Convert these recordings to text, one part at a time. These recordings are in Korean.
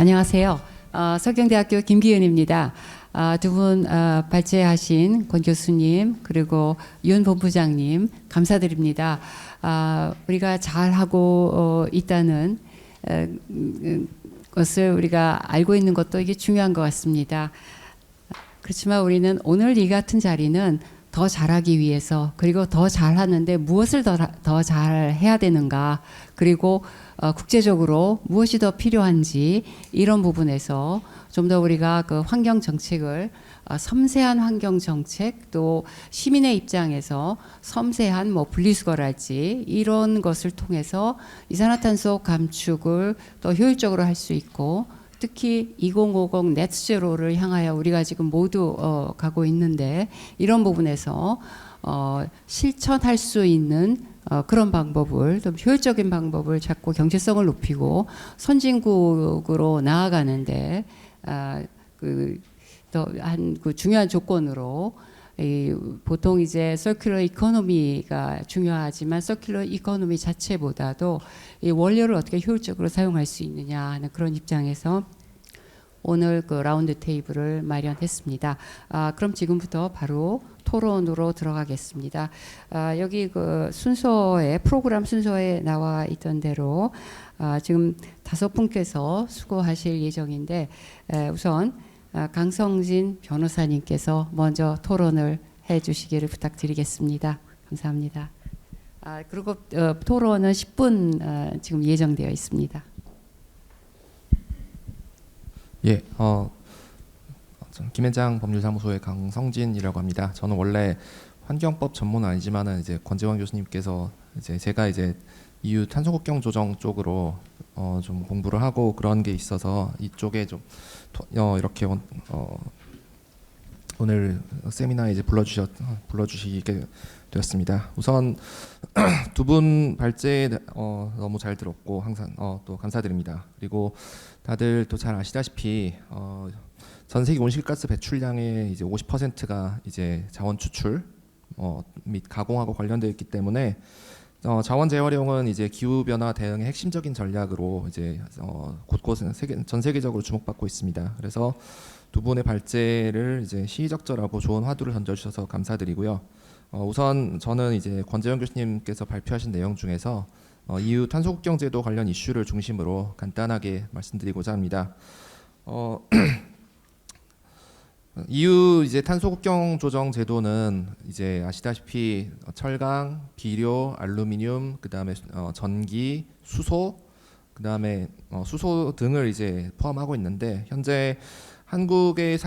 안녕하세요. 석경대학교 김기은입니다. 두 분 발제하신 권 교수님 그리고 윤 본부장님 감사드립니다. 우리가 잘하고 있다는 것을 우리가 알고 있는 것도 이게 중요한 것 같습니다. 그렇지만 우리는 오늘 이 같은 자리는 더 잘하기 위해서 그리고 더 잘하는데 무엇을 더 잘해야 되는가 그리고 국제적으로 무엇이 더 필요한지 이런 부분에서 좀 더 우리가 그 환경 정책을 섬세한 환경 정책 또 시민의 입장에서 섬세한 뭐 분리수거랄지 이런 것을 통해서 이산화탄소 감축을 더 효율적으로 할 수 있고 특히 2050 넷제로를 향하여 우리가 지금 모두 가고 있는데 이런 부분에서 실천할 수 있는 그런 방법을 좀 효율적인 방법을 찾고 경제성을 높이고 선진국으로 나아가는데 그 중요한 조건으로 보통 이제 서큘러 이코노미가 중요하지만 서큘러 이코노미 자체보다도 이 원료를 어떻게 효율적으로 사용할 수 있느냐 하는 그런 입장에서 오늘 그 라운드 테이블을 마련했습니다. 그럼 지금부터 바로 토론으로 들어가겠습니다. 여기 그 순서에 프로그램 순서에 나와 있던 대로 지금 5분께서 수고하실 예정인데 우선 강성진 변호사님께서 먼저 토론을 해주시기를 부탁드리겠습니다. 감사합니다. 그리고 토론은 10분 지금 예정되어 있습니다. 예, 저는 김앤장 법률사무소의 강성진이라고 합니다. 저는 원래 환경법 전문은 아니지만은 이제 권재원 교수님께서 제가 EU 탄소국경 조정 쪽으로 좀 공부를 하고 그런 게 있어서 이쪽에 좀 이렇게 오늘 세미나에 불러주시게 되었습니다. 우선 두 분 발제 너무 잘 들었고 항상 또 감사드립니다. 그리고 다들 또 잘 아시다시피 전 세계 온실가스 배출량의 이제 50%가 이제 자원 추출 및 가공하고 관련되어 있기 때문에 자원 재활용은 이제 기후 변화 대응의 핵심적인 전략으로 이제 곳곳에 전 세계적으로 주목받고 있습니다. 그래서 두 분의 발제를 이제 시의적절하고 좋은 화두를 던져주셔서 감사드리고요. 우선 저는 이제 권재현 교수님께서 발표하신 내용 중에서 EU 탄소국경 제도 관련 이슈를 중심으로 간단하게 말씀드리고자 합니다. EU 이제 탄소국경 조정 제도는 이제 아시다시피 철강, 비료, 알루미늄, 그다음에 전기, 수소, 그다음에 수소 등을 이제 포함하고 있는데 현재 한국의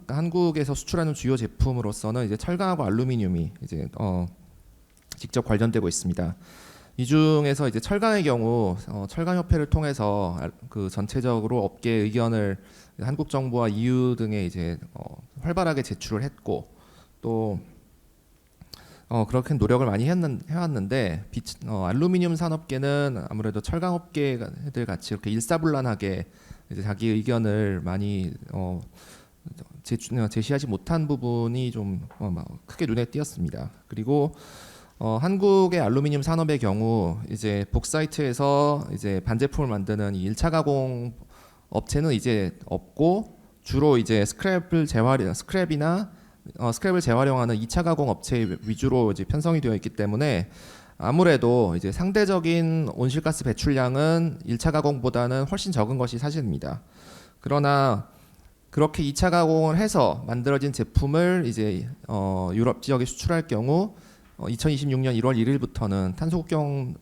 한국에서 수출하는 주요 제품으로서는 이제 철강하고 알루미늄이 이제 직접 관련되고 있습니다. 이 중에서 이제 철강의 경우 철강협회를 통해서 그 전체적으로 업계 의견을 한국 정부와 EU 등에 이제 활발하게 제출을 했고 또 그렇게 노력을 많이 해왔는데 알루미늄 산업계는 아무래도 철강업계들 같이 이렇게 일사불란하게 이제 자기 의견을 많이 제시하지 못한 부분이 좀 크게 눈에 띄었습니다. 그리고 한국의 알루미늄 산업의 경우 이제 복사이트에서 이제 반제품을 만드는 이 1차 가공 업체는 이제 없고 주로 이제 스크랩을 재활용하는 2차 가공 업체 위주로 이제 편성이 되어 있기 때문에 아무래도 이제 상대적인 온실가스 배출량은 1차 가공보다는 훨씬 적은 것이 사실입니다. 그러나 그렇게 2차 가공을 해서 만들어진 제품을 이제 유럽 지역에 수출할 경우 2026년 1월 1일부터는 탄소국경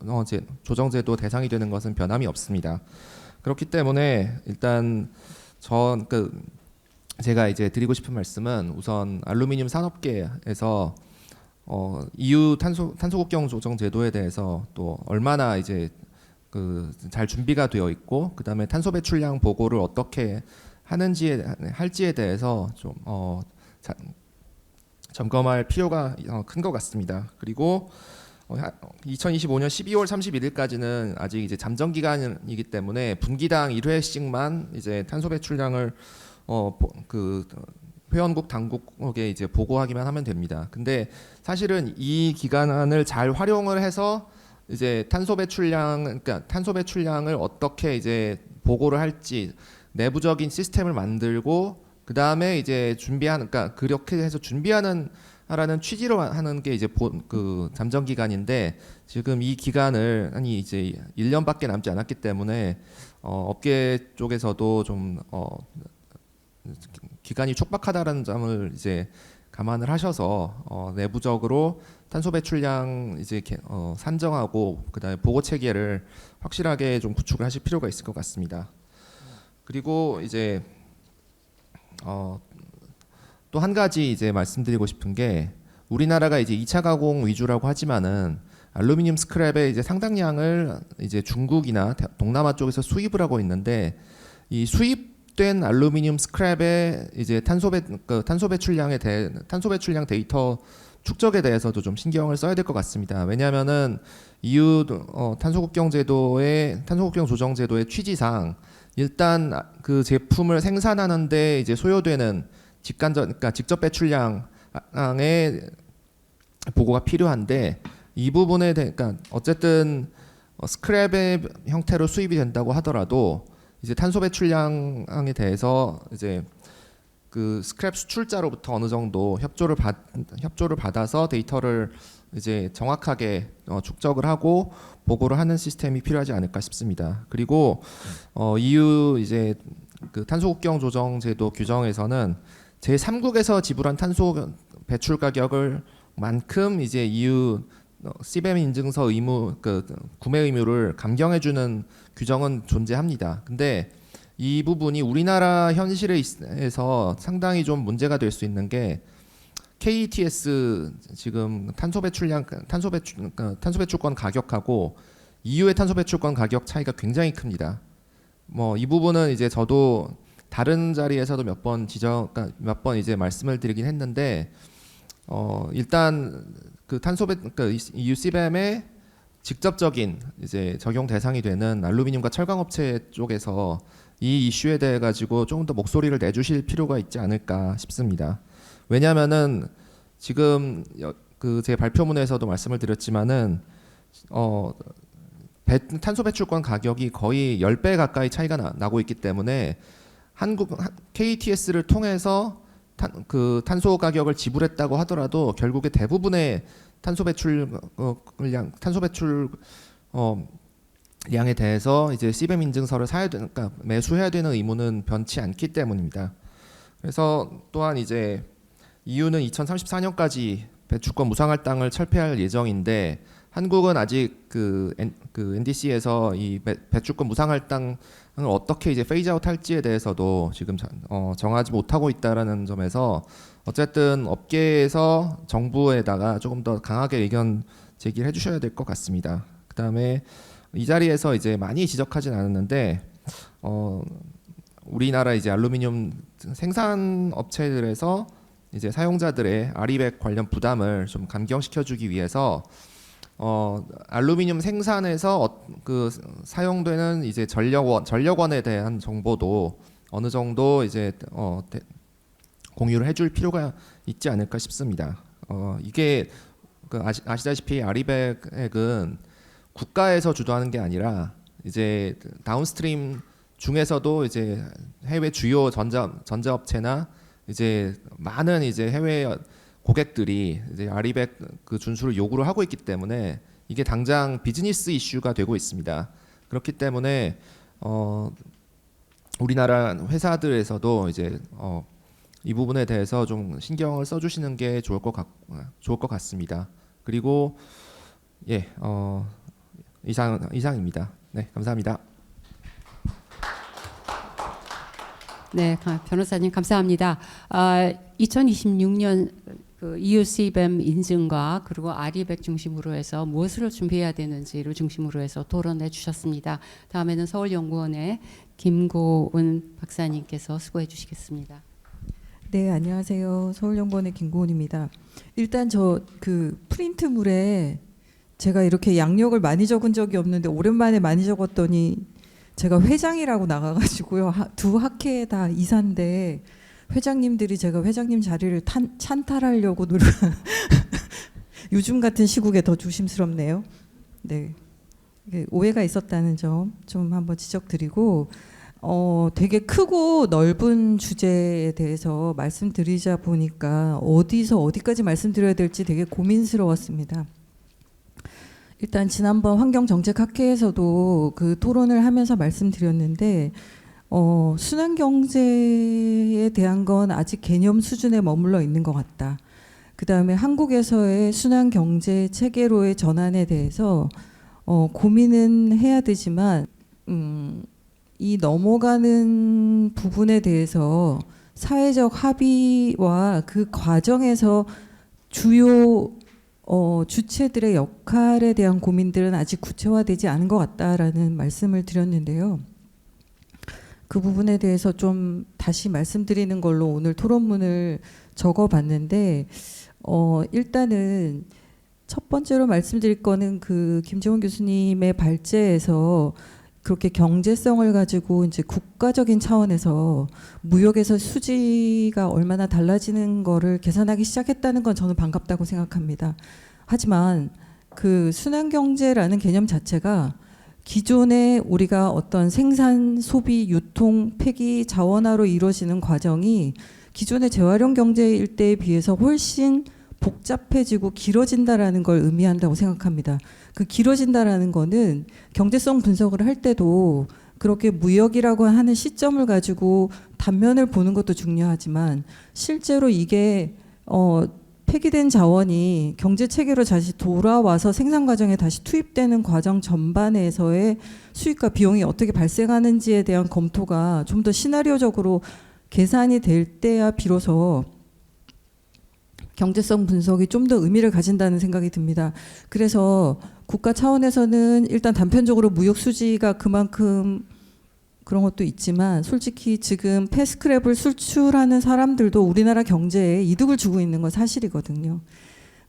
조정제도 대상이 되는 것은 변함이 없습니다. 그렇기 때문에 일단 제가 이제 드리고 싶은 말씀은 우선 알루미늄 산업계에서 EU 탄소국경 조정 제도에 대해서 또 얼마나 이제 잘 준비가 되어 있고 그다음에 탄소 배출량 보고를 어떻게 할지에 대해서 좀 점검할 필요가 큰 것 같습니다. 그리고 2025년 12월 31일까지는 아직 이제 잠정 기간이기 때문에 분기당 1회씩만 이제 탄소 배출량을 회원국 당국에 이제 보고하기만 하면 됩니다. 근데 사실은 이 기간을 잘 활용을 해서 이제 탄소 배출량을 어떻게 이제 보고를 할지 내부적인 시스템을 만들고 그 다음에 이제 준비하는, 그러니까 그렇게 해서 준비하는 하라는 취지로 하는 게 이제 그 잠정 기간인데 지금 이 기간을 아니 이제 1년밖에 남지 않았기 때문에 업계 쪽에서도 좀 기간이 촉박하다라는 점을 이제 감안을 하셔서 내부적으로 탄소 배출량 이제 산정하고 그다음에 보고 체계를 확실하게 좀 구축을 하실 필요가 있을 것 같습니다. 그리고 이제 또 한 가지 이제 말씀드리고 싶은 게 우리나라가 이제 2차 가공 위주라고 하지만은 알루미늄 스크랩의 이제 상당량을 이제 중국이나 동남아 쪽에서 수입을 하고 있는데 이 수입된 알루미늄 스크랩의 이제 탄소 배출량 데이터 축적에 대해서도 좀 신경을 써야 될 것 같습니다. 왜냐하면은 EU 탄소국경 조정 제도의 취지상 일단 그 제품을 생산하는데 이제 소요되는 그러니까 직접 배출량의 보고가 필요한데 이 부분에 그러니까 어쨌든 스크랩의 형태로 수입이 된다고 하더라도 이제 탄소 배출량에 대해서 이제 그 스크랩 수출자로부터 어느 정도 협조를 받아서 데이터를 이제 정확하게 축적을 하고 보고를 하는 시스템이 필요하지 않을까 싶습니다. 그리고 EU 이제 그 탄소국경 조정 제도 규정에서는 제3국에서 지불한 탄소 배출 가격을 만큼 이제 EU CBAM 인증서 의무 그 구매 의무를 감경해주는 규정은 존재합니다. 근데 이 부분이 우리나라 현실에서 상당히 좀 문제가 될 수 있는 게 KETS 지금 탄소 배출권 가격하고 EU의 탄소 배출권 가격 차이가 굉장히 큽니다. 뭐 이 부분은 이제 저도 다른 자리에서도 몇 번 이제 말씀을 드리긴 했는데 일단 그 그러니까 EU CBAM의 직접적인 이제 적용 대상이 되는 알루미늄과 철강 업체 쪽에서 이 이슈에 대해 가지고 조금 더 목소리를 내주실 필요가 있지 않을까 싶습니다. 왜냐하면은 지금 그 제 발표문에서도 말씀을 드렸지만은 탄소 배출권 가격이 거의 10배 가까이 차이가 나고 있기 때문에 KTS를 통해서 그 탄소 가격을 지불했다고 하더라도 결국에 대부분의 탄소 배출량에 대해서 이제 CBAM 인증서를 그러니까 매수해야 되는 의무는 변치 않기 때문입니다. 그래서 또한 이제 EU는 2034년까지 배출권 무상할당을 철폐할 예정인데 한국은 아직 그 NDC에서 이 배출권 무상할당을 어떻게 이제 페이즈아웃 할지에 대해서도 지금 정하지 못하고 있다라는 점에서 어쨌든 업계에서 정부에다가 조금 더 강하게 의견 제기를 해주셔야 될 것 같습니다. 그다음에 이 자리에서 이제 많이 지적하진 않았는데 우리나라 이제 알루미늄 생산 업체들에서 이제 사용자들의 아리백 관련 부담을 좀 감경시켜주기 위해서 알루미늄 생산에서 그 사용되는 이제 전력원에 대한 정보도 어느 정도 이제 공유를 해줄 필요가 있지 않을까 싶습니다. 이게 그 아시다시피 아리백은 국가에서 주도하는 게 아니라 이제 다운스트림 중에서도 이제 해외 주요 전자업체나 이제 많은 이제 해외 고객들이 이제 아리백 그 준수를 요구를 하고 있기 때문에 이게 당장 비즈니스 이슈가 되고 있습니다. 그렇기 때문에 우리나라 회사들에서도 이제 이 부분에 대해서 좀 신경을 써주시는 게 좋을 것 같습니다. 그리고 예, 이상입니다. 네, 감사합니다. 네, 변호사님 감사합니다. 2026년 그 EU CBAM 인증과 그리고 아리백 중심으로 해서 무엇을 준비해야 되는지를 중심으로 해서 토론해 주셨습니다. 다음에는 서울연구원의 김고은 박사님께서 수고해 주시겠습니다. 네, 안녕하세요. 서울연구원의 김고은입니다. 일단 저 그 프린트물에 제가 이렇게 양력을 많이 적은 적이 없는데 오랜만에 많이 적었더니 제가 회장이라고 나가가지고요. 두 학회 다 이사인데 회장님들이 제가 회장님 자리를 찬탈하려고 요즘 같은 시국에 더 조심스럽네요. 네, 오해가 있었다는 점 좀 한번 지적드리고 되게 크고 넓은 주제에 대해서 말씀드리자 보니까 어디서 어디까지 말씀드려야 될지 되게 고민스러웠습니다. 일단 지난번 환경정책학회에서도 그 토론을 하면서 말씀드렸는데 순환경제에 대한 건 아직 개념 수준에 머물러 있는 것 같다. 그 다음에 한국에서의 순환경제 체계로의 전환에 대해서 고민은 해야 되지만 이 넘어가는 부분에 대해서 사회적 합의와 그 과정에서 주요 주체들의 역할에 대한 고민들은 아직 구체화되지 않은 것 같다라는 말씀을 드렸는데요. 그 부분에 대해서 좀 다시 말씀드리는 걸로 오늘 토론문을 적어봤는데 일단은 첫 번째로 말씀드릴 거는 그 김재원 교수님의 발제에서 그렇게 경제성을 가지고 이제 국가적인 차원에서 무역에서 수지가 얼마나 달라지는 거를 계산하기 시작했다는 건 저는 반갑다고 생각합니다. 하지만 그 순환경제라는 개념 자체가 기존에 우리가 어떤 생산, 소비, 유통, 폐기, 자원화로 이루어지는 과정이 기존의 재활용 경제일 때에 비해서 훨씬 복잡해지고 길어진다라는 걸 의미한다고 생각합니다. 그 길어진다라는 거는 경제성 분석을 할 때도 그렇게 무역이라고 하는 시점을 가지고 단면을 보는 것도 중요하지만 실제로 이게 폐기된 자원이 경제 체계로 다시 돌아와서 생산 과정에 다시 투입되는 과정 전반에서의 수익과 비용이 어떻게 발생하는지에 대한 검토가 좀 더 시나리오적으로 계산이 될 때야 비로소 경제성 분석이 좀 더 의미를 가진다는 생각이 듭니다. 그래서 국가 차원에서는 일단 단편적으로 무역 수지가 그만큼 그런 것도 있지만 솔직히 지금 폐스크랩을 수출하는 사람들도 우리나라 경제에 이득을 주고 있는 건 사실이거든요.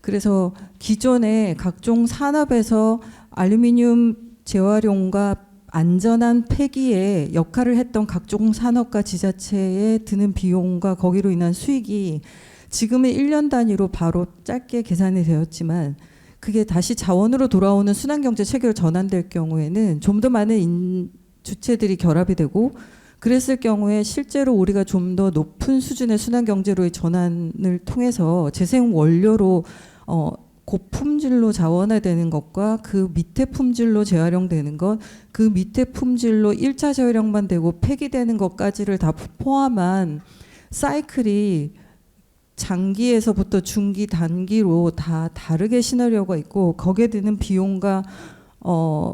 그래서 기존의 각종 산업에서 알루미늄 재활용과 안전한 폐기에 역할을 했던 각종 산업과 지자체에 드는 비용과 거기로 인한 수익이 지금은 1년 단위로 바로 짧게 계산이 되었지만 그게 다시 자원으로 돌아오는 순환경제 체계로 전환될 경우에는 좀 더 많은 주체들이 결합이 되고 그랬을 경우에 실제로 우리가 좀 더 높은 수준의 순환경제로의 전환을 통해서 재생 원료로 고품질로 자원화되는 것과 그 밑에 품질로 재활용되는 것, 그 밑에 품질로 1차 재활용만 되고 폐기되는 것까지를 다 포함한 사이클이 장기에서부터 중기, 단기로 다 다르게 시나리오가 있고 거기에 드는 비용과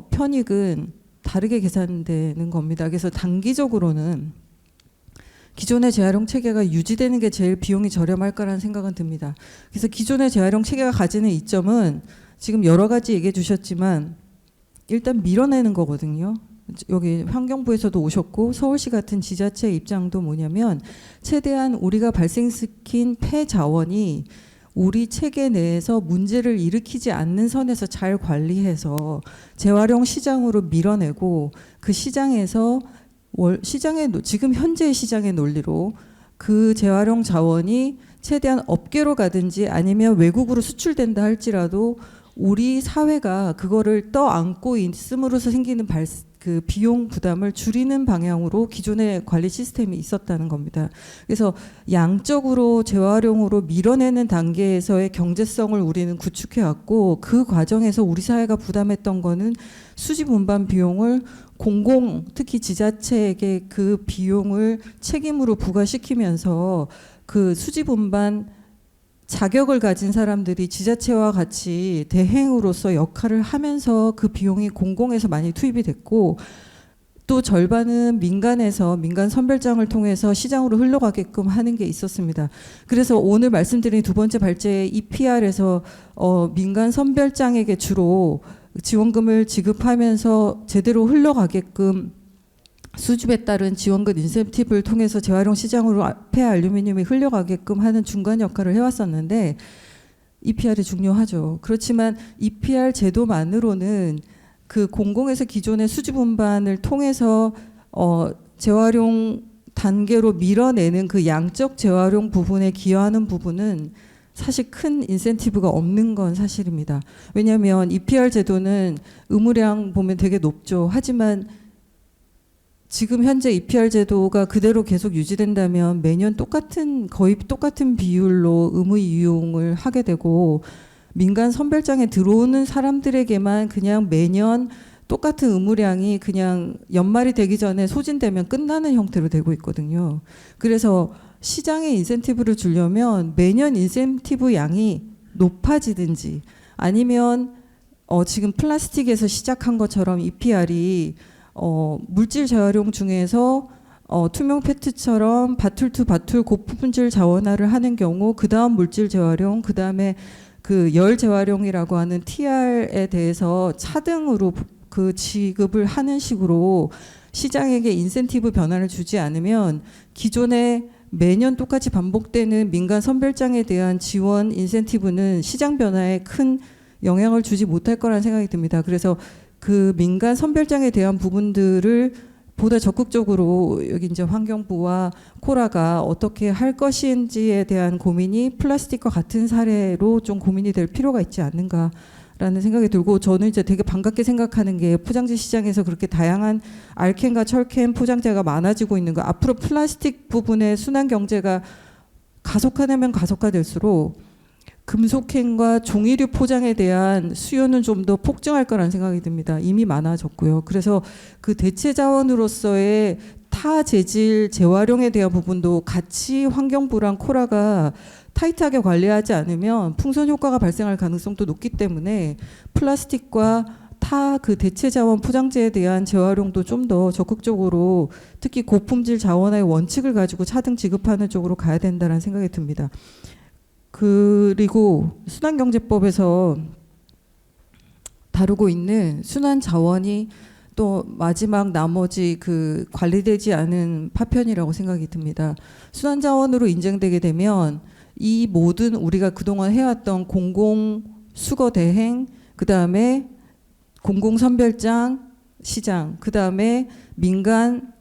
편익은 다르게 계산되는 겁니다. 그래서 단기적으로는 기존의 재활용 체계가 유지되는 게 제일 비용이 저렴할 거라는 생각은 듭니다. 그래서 기존의 재활용 체계가 가지는 이점은 지금 여러 가지 얘기해 주셨지만 일단 밀어내는 거거든요. 여기 환경부에서도 오셨고 서울시 같은 지자체 입장도 뭐냐면 최대한 우리가 발생시킨 폐자원이 우리 체계 내에서 문제를 일으키지 않는 선에서 잘 관리해서 재활용 시장으로 밀어내고 그 시장에서 지금 현재의 시장의 논리로 그 재활용 자원이 최대한 업계로 가든지 아니면 외국으로 수출된다 할지라도 우리 사회가 그거를 떠안고 있음으로써 생기는 그 비용 부담을 줄이는 방향으로 기존의 관리 시스템이 있었다는 겁니다. 그래서 양적으로 재활용으로 밀어내는 단계에서의 경제성을 우리는 구축해왔고 그 과정에서 우리 사회가 부담했던 거는 수집 운반 비용을 특히 지자체에게 그 비용을 책임으로 부과시키면서 그 수집 운반 자격을 가진 사람들이 지자체와 같이 대행으로서 역할을 하면서 그 비용이 공공에서 많이 투입이 됐고 또 절반은 민간에서 민간 선별장을 통해서 시장으로 흘러가게끔 하는 게 있었습니다. 그래서 오늘 말씀드린 두 번째 발제 EPR에서 민간 선별장에게 주로 지원금을 지급하면서 제대로 흘러가게끔 수집에 따른 지원금 인센티브를 통해서 재활용 시장으로 폐알루미늄이 흘러가게끔 하는 중간 역할을 해왔었는데 EPR이 중요하죠. 그렇지만 EPR 제도만으로는 그 공공에서 기존의 수집 운반을 통해서 재활용 단계로 밀어내는 그 양적 재활용 부분에 기여하는 부분은 사실 큰 인센티브가 없는 건 사실입니다. 왜냐하면 EPR 제도는 의무량 보면 되게 높죠. 하지만 지금 현재 EPR 제도가 그대로 계속 유지된다면 매년 거의 똑같은 비율로 의무 이용을 하게 되고 민간 선별장에 들어오는 사람들에게만 그냥 매년 똑같은 의무량이 그냥 연말이 되기 전에 소진되면 끝나는 형태로 되고 있거든요. 그래서 시장에 인센티브를 주려면 매년 인센티브 양이 높아지든지 아니면 지금 플라스틱에서 시작한 것처럼 EPR이 물질 재활용 중에서 투명 페트처럼 바툴 투 바툴 고품질 자원화를 하는 경우 그 다음 물질 재활용 그 다음에 그 열 재활용이라고 하는 TR에 대해서 차등으로 그 지급을 하는 식으로 시장에게 인센티브 변화를 주지 않으면 기존에 매년 똑같이 반복되는 민간 선별장에 대한 지원 인센티브는 시장 변화에 큰 영향을 주지 못할 거라는 생각이 듭니다. 그래서 그 민간 선별장에 대한 부분들을 보다 적극적으로 여기 이제 환경부와 코라가 어떻게 할 것인지에 대한 고민이 플라스틱과 같은 사례로 좀 고민이 될 필요가 있지 않는가라는 생각이 들고 저는 이제 되게 반갑게 생각하는 게 포장재 시장에서 그렇게 다양한 알캔과 철캔 포장재가 많아지고 있는 거 앞으로 플라스틱 부분의 순환 경제가 가속화되면 가속화될수록 금속캔과 종이류 포장에 대한 수요는 좀 더 폭증할 거라는 생각이 듭니다. 이미 많아졌고요. 그래서 그 대체 자원으로서의 타 재질 재활용에 대한 부분도 같이 환경부랑 코라가 타이트하게 관리하지 않으면 풍선 효과가 발생할 가능성도 높기 때문에 플라스틱과 타 그 대체 자원 포장재에 대한 재활용도 좀 더 적극적으로 특히 고품질 자원화의 원칙을 가지고 차등 지급하는 쪽으로 가야 된다는 생각이 듭니다. 그리고 순환경제법에서 다루고 있는 순환 자원이 또 마지막 나머지 그 관리되지 않은 파편이라고 생각이 듭니다. 순환 자원으로 인정되게 되면 이 모든 우리가 그동안 해왔던 공공 수거 대행, 그 다음에 공공 선별장 시장, 그 다음에 민간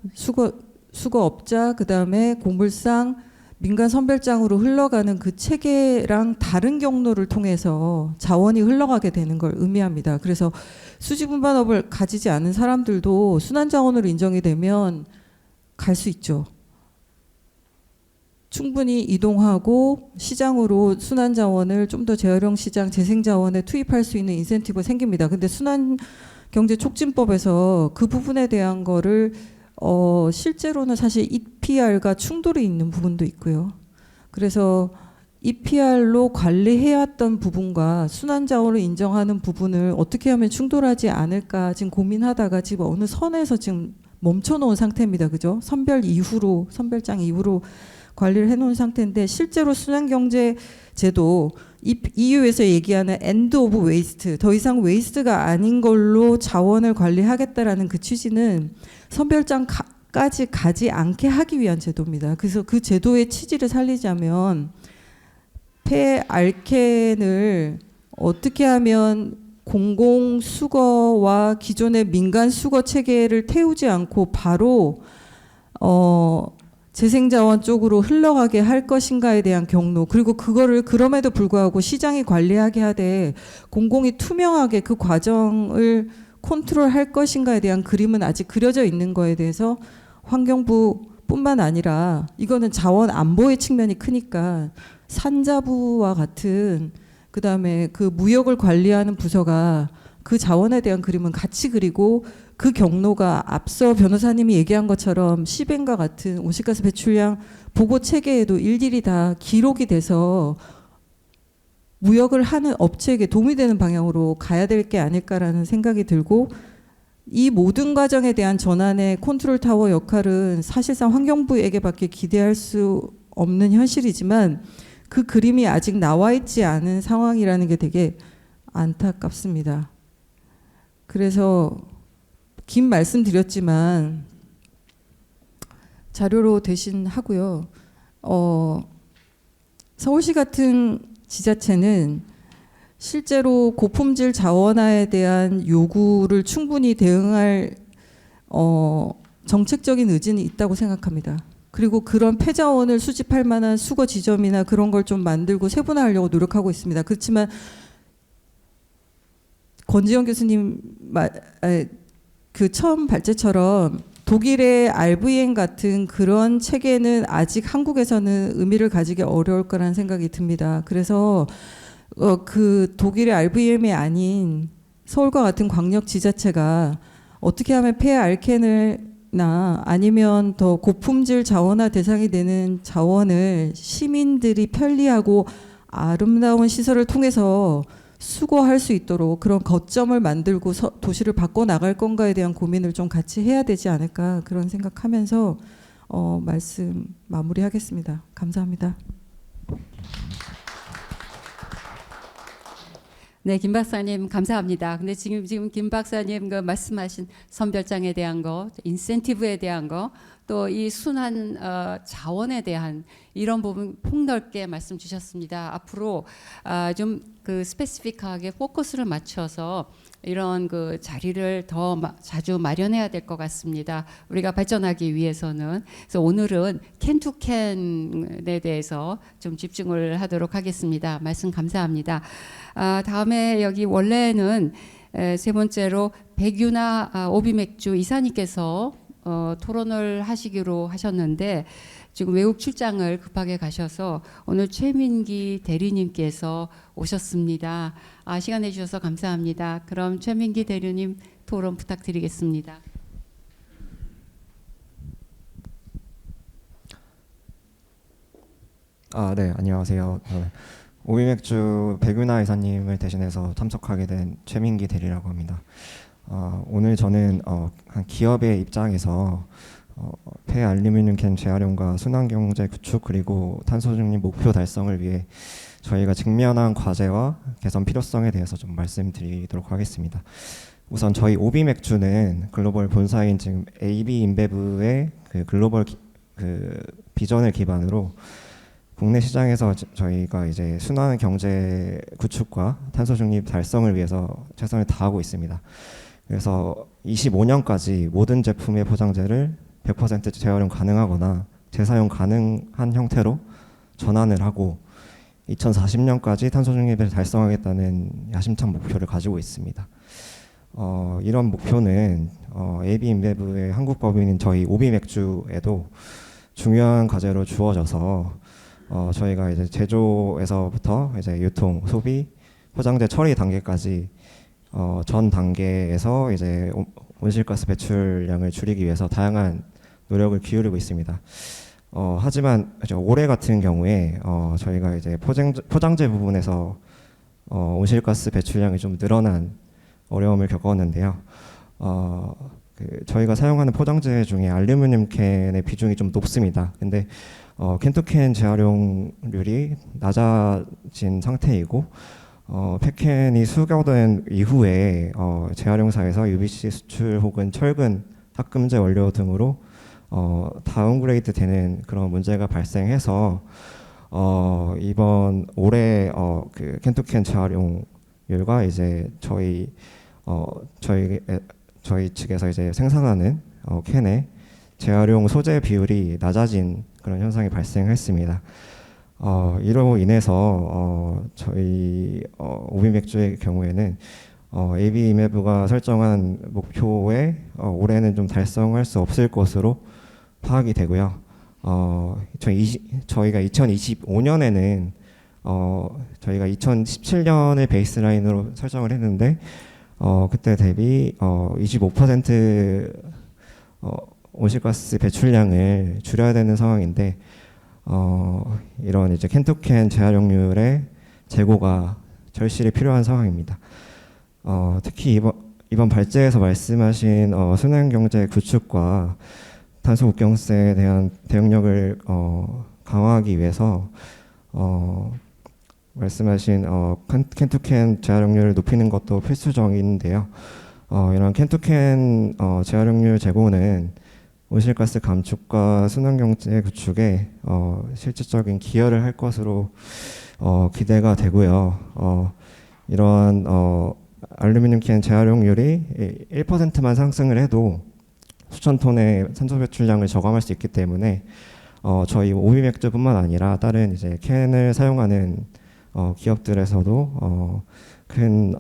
수거업자, 그 다음에 고물상 민간 선별장으로 흘러가는 그 체계랑 다른 경로를 통해서 자원이 흘러가게 되는 걸 의미합니다. 그래서 수지분반업을 가지지 않은 사람들도 순환자원으로 인정이 되면 갈 수 있죠. 충분히 이동하고 시장으로 순환자원을 좀 더 재활용 시장, 재생자원에 투입할 수 있는 인센티브가 생깁니다. 근데 순환경제촉진법에서 그 부분에 대한 거를 실제로는 사실 EPR과 충돌이 있는 부분도 있고요. 그래서 EPR로 관리해왔던 부분과 순환자원을 인정하는 부분을 어떻게 하면 충돌하지 않을까 지금 고민하다가 지금 어느 선에서 지금 멈춰놓은 상태입니다. 그죠? 선별장 이후로 관리를 해놓은 상태인데 실제로 순환경제제도 EU에서 얘기하는 end of waste, 더 이상 웨이스트가 아닌 걸로 자원을 관리하겠다라는 그 취지는 선별장까지 가지 않게 하기 위한 제도입니다. 그래서 그 제도의 취지를 살리자면 폐알캔을 어떻게 하면 공공 수거와 기존의 민간 수거 체계를 태우지 않고 바로 재생자원 쪽으로 흘러가게 할 것인가에 대한 경로, 그리고 그거를 그럼에도 불구하고 시장이 관리하게 하되 공공이 투명하게 그 과정을 컨트롤할 것인가에 대한 그림은 아직 그려져 있는 거에 대해서 환경부뿐만 아니라 이거는 자원 안보의 측면이 크니까 산자부와 같은 그다음에 그 무역을 관리하는 부서가 그 자원에 대한 그림은 같이 그리고 그 경로가 앞서 변호사님이 얘기한 것처럼 시벤과 같은 온실가스 배출량 보고 체계에도 일일이 다 기록이 돼서 무역을 하는 업체에게 도움이 되는 방향으로 가야 될 게 아닐까라는 생각이 들고 이 모든 과정에 대한 전환의 컨트롤 타워 역할은 사실상 환경부에게밖에 기대할 수 없는 현실이지만 그 그림이 아직 나와 있지 않은 상황이라는 게 되게 안타깝습니다. 그래서 긴 말씀 드렸지만 자료로 대신 하고요. 서울시 같은 지자체는 실제로 고품질 자원화에 대한 요구를 충분히 대응할 정책적인 의지는 있다고 생각합니다. 그리고 그런 폐자원을 수집할 만한 수거 지점이나 그런 걸 좀 만들고 세분화하려고 노력하고 있습니다. 그렇지만 권지영 교수님 그 처음 발제처럼 독일의 RVM 같은 그런 체계는 아직 한국에서는 의미를 가지기 어려울 거라는 생각이 듭니다. 그래서 그 독일의 RVM이 아닌 서울과 같은 광역 지자체가 어떻게 하면 폐 알케을나 아니면 더 고품질 자원화 대상이 되는 자원을 시민들이 편리하고 아름다운 시설을 통해서 수거할 수 있도록 그런 거점을 만들고 도시를 바꿔 나갈 건가에 대한 고민을 좀 같이 해야 되지 않을까 그런 생각하면서 말씀 마무리하겠습니다. 감사합니다. 네, 김 박사님 감사합니다. 근데 지금 김 박사님 그 말씀하신 선별장에 대한 거, 인센티브에 대한 거, 또 이 순환 자원에 대한 이런 부분 폭넓게 말씀 주셨습니다. 앞으로 좀 그 스페시픽하게 포커스를 맞춰서 이런 그 자리를 더 자주 마련해야 될 것 같습니다. 우리가 발전하기 위해서는. 그래서 오늘은 캔투캔에 대해서 좀 집중을 하도록 하겠습니다. 말씀 감사합니다. 다음에 여기 원래는 세 번째로 백유나 오비맥주 이사님께서 토론을 하시기로 하셨는데 지금 외국 출장을 급하게 가셔서 오늘 최민기 대리님께서 오셨습니다. 시간 내주셔서 감사합니다. 그럼 최민기 대리님 토론 부탁드리겠습니다. 네, 안녕하세요. 오비맥주 백윤아 이사님을 대신해서 참석하게 된 최민기 대리라고 합니다. 오늘 저는 한 기업의 입장에서 폐알루미늄 캔 재활용과 순환경제 구축 그리고 탄소 중립 목표 달성을 위해 저희가 직면한 과제와 개선 필요성에 대해서 좀 말씀드리도록 하겠습니다. 우선 저희 오비맥주는 글로벌 본사인 지금 AB 인베브의 그 글로벌 그 비전을 기반으로 국내 시장에서 저희가 이제 순환 경제 구축과 탄소 중립 달성을 위해서 최선을 다하고 있습니다. 그래서 25년까지 모든 제품의 포장재를 100% 재활용 가능하거나 재사용 가능한 형태로 전환을 하고 2040년까지 탄소 중립을 달성하겠다는 야심찬 목표를 가지고 있습니다. 이런 목표는 AB 인베브의 한국 법인인 저희 오비맥주에도 중요한 과제로 주어져서 저희가 이제 제조에서부터 이제 유통, 소비, 포장재 처리 단계까지 전 단계에서 이제 온실가스 배출량을 줄이기 위해서 다양한 노력을 기울이고 있습니다. 하지만 올해 같은 경우에 저희가 이제 포장재 부분에서 온실가스 배출량이 좀 늘어난 어려움을 겪었는데요. 저희가 사용하는 포장재 중에 알루미늄 캔의 비중이 좀 높습니다. 근데 캔투캔 재활용률이 낮아진 상태이고 폐캔이 수거된 이후에 재활용사에서 UBC 수출 혹은 철근, 합금제 원료 등으로 다운그레이드 되는 그런 문제가 발생해서 이번 올해 그 캔투캔 재활용률과 이제 저희 측에서 이제 생산하는 캔의 재활용 소재 비율이 낮아진 그런 현상이 발생했습니다. 이로 인해서 저희 오비맥주의 경우에는 AB 인베브가 설정한 목표에 올해는 좀 달성할 수 없을 것으로 파악이 되고요. 저희가 2025년에는 저희가 2017년을 베이스라인으로 설정을 했는데 그때 대비 25% 온실가스 배출량을 줄여야 되는 상황인데 이런 이제 캔투캔 재활용률의 재고가 절실히 필요한 상황입니다. 특히 이번 발제에서 말씀하신 순환경제 구축과 탄소 국경세에 대한 대응력을 강화하기 위해서 말씀하신 캔투캔 재활용률을 높이는 것도 필수적인데요. 이런 캔투캔 재활용률 제고는 온실가스 감축과 순환경제 구축에 실질적인 기여를 할 것으로 기대가 되고요. 이러한 알루미늄 캔 재활용률이 1%만 상승을 해도 수천 톤의 탄소 배출량을 저감할 수 있기 때문에 저희 오비맥주뿐만 아니라 다른 이제 캔을 사용하는 기업들에서도 큰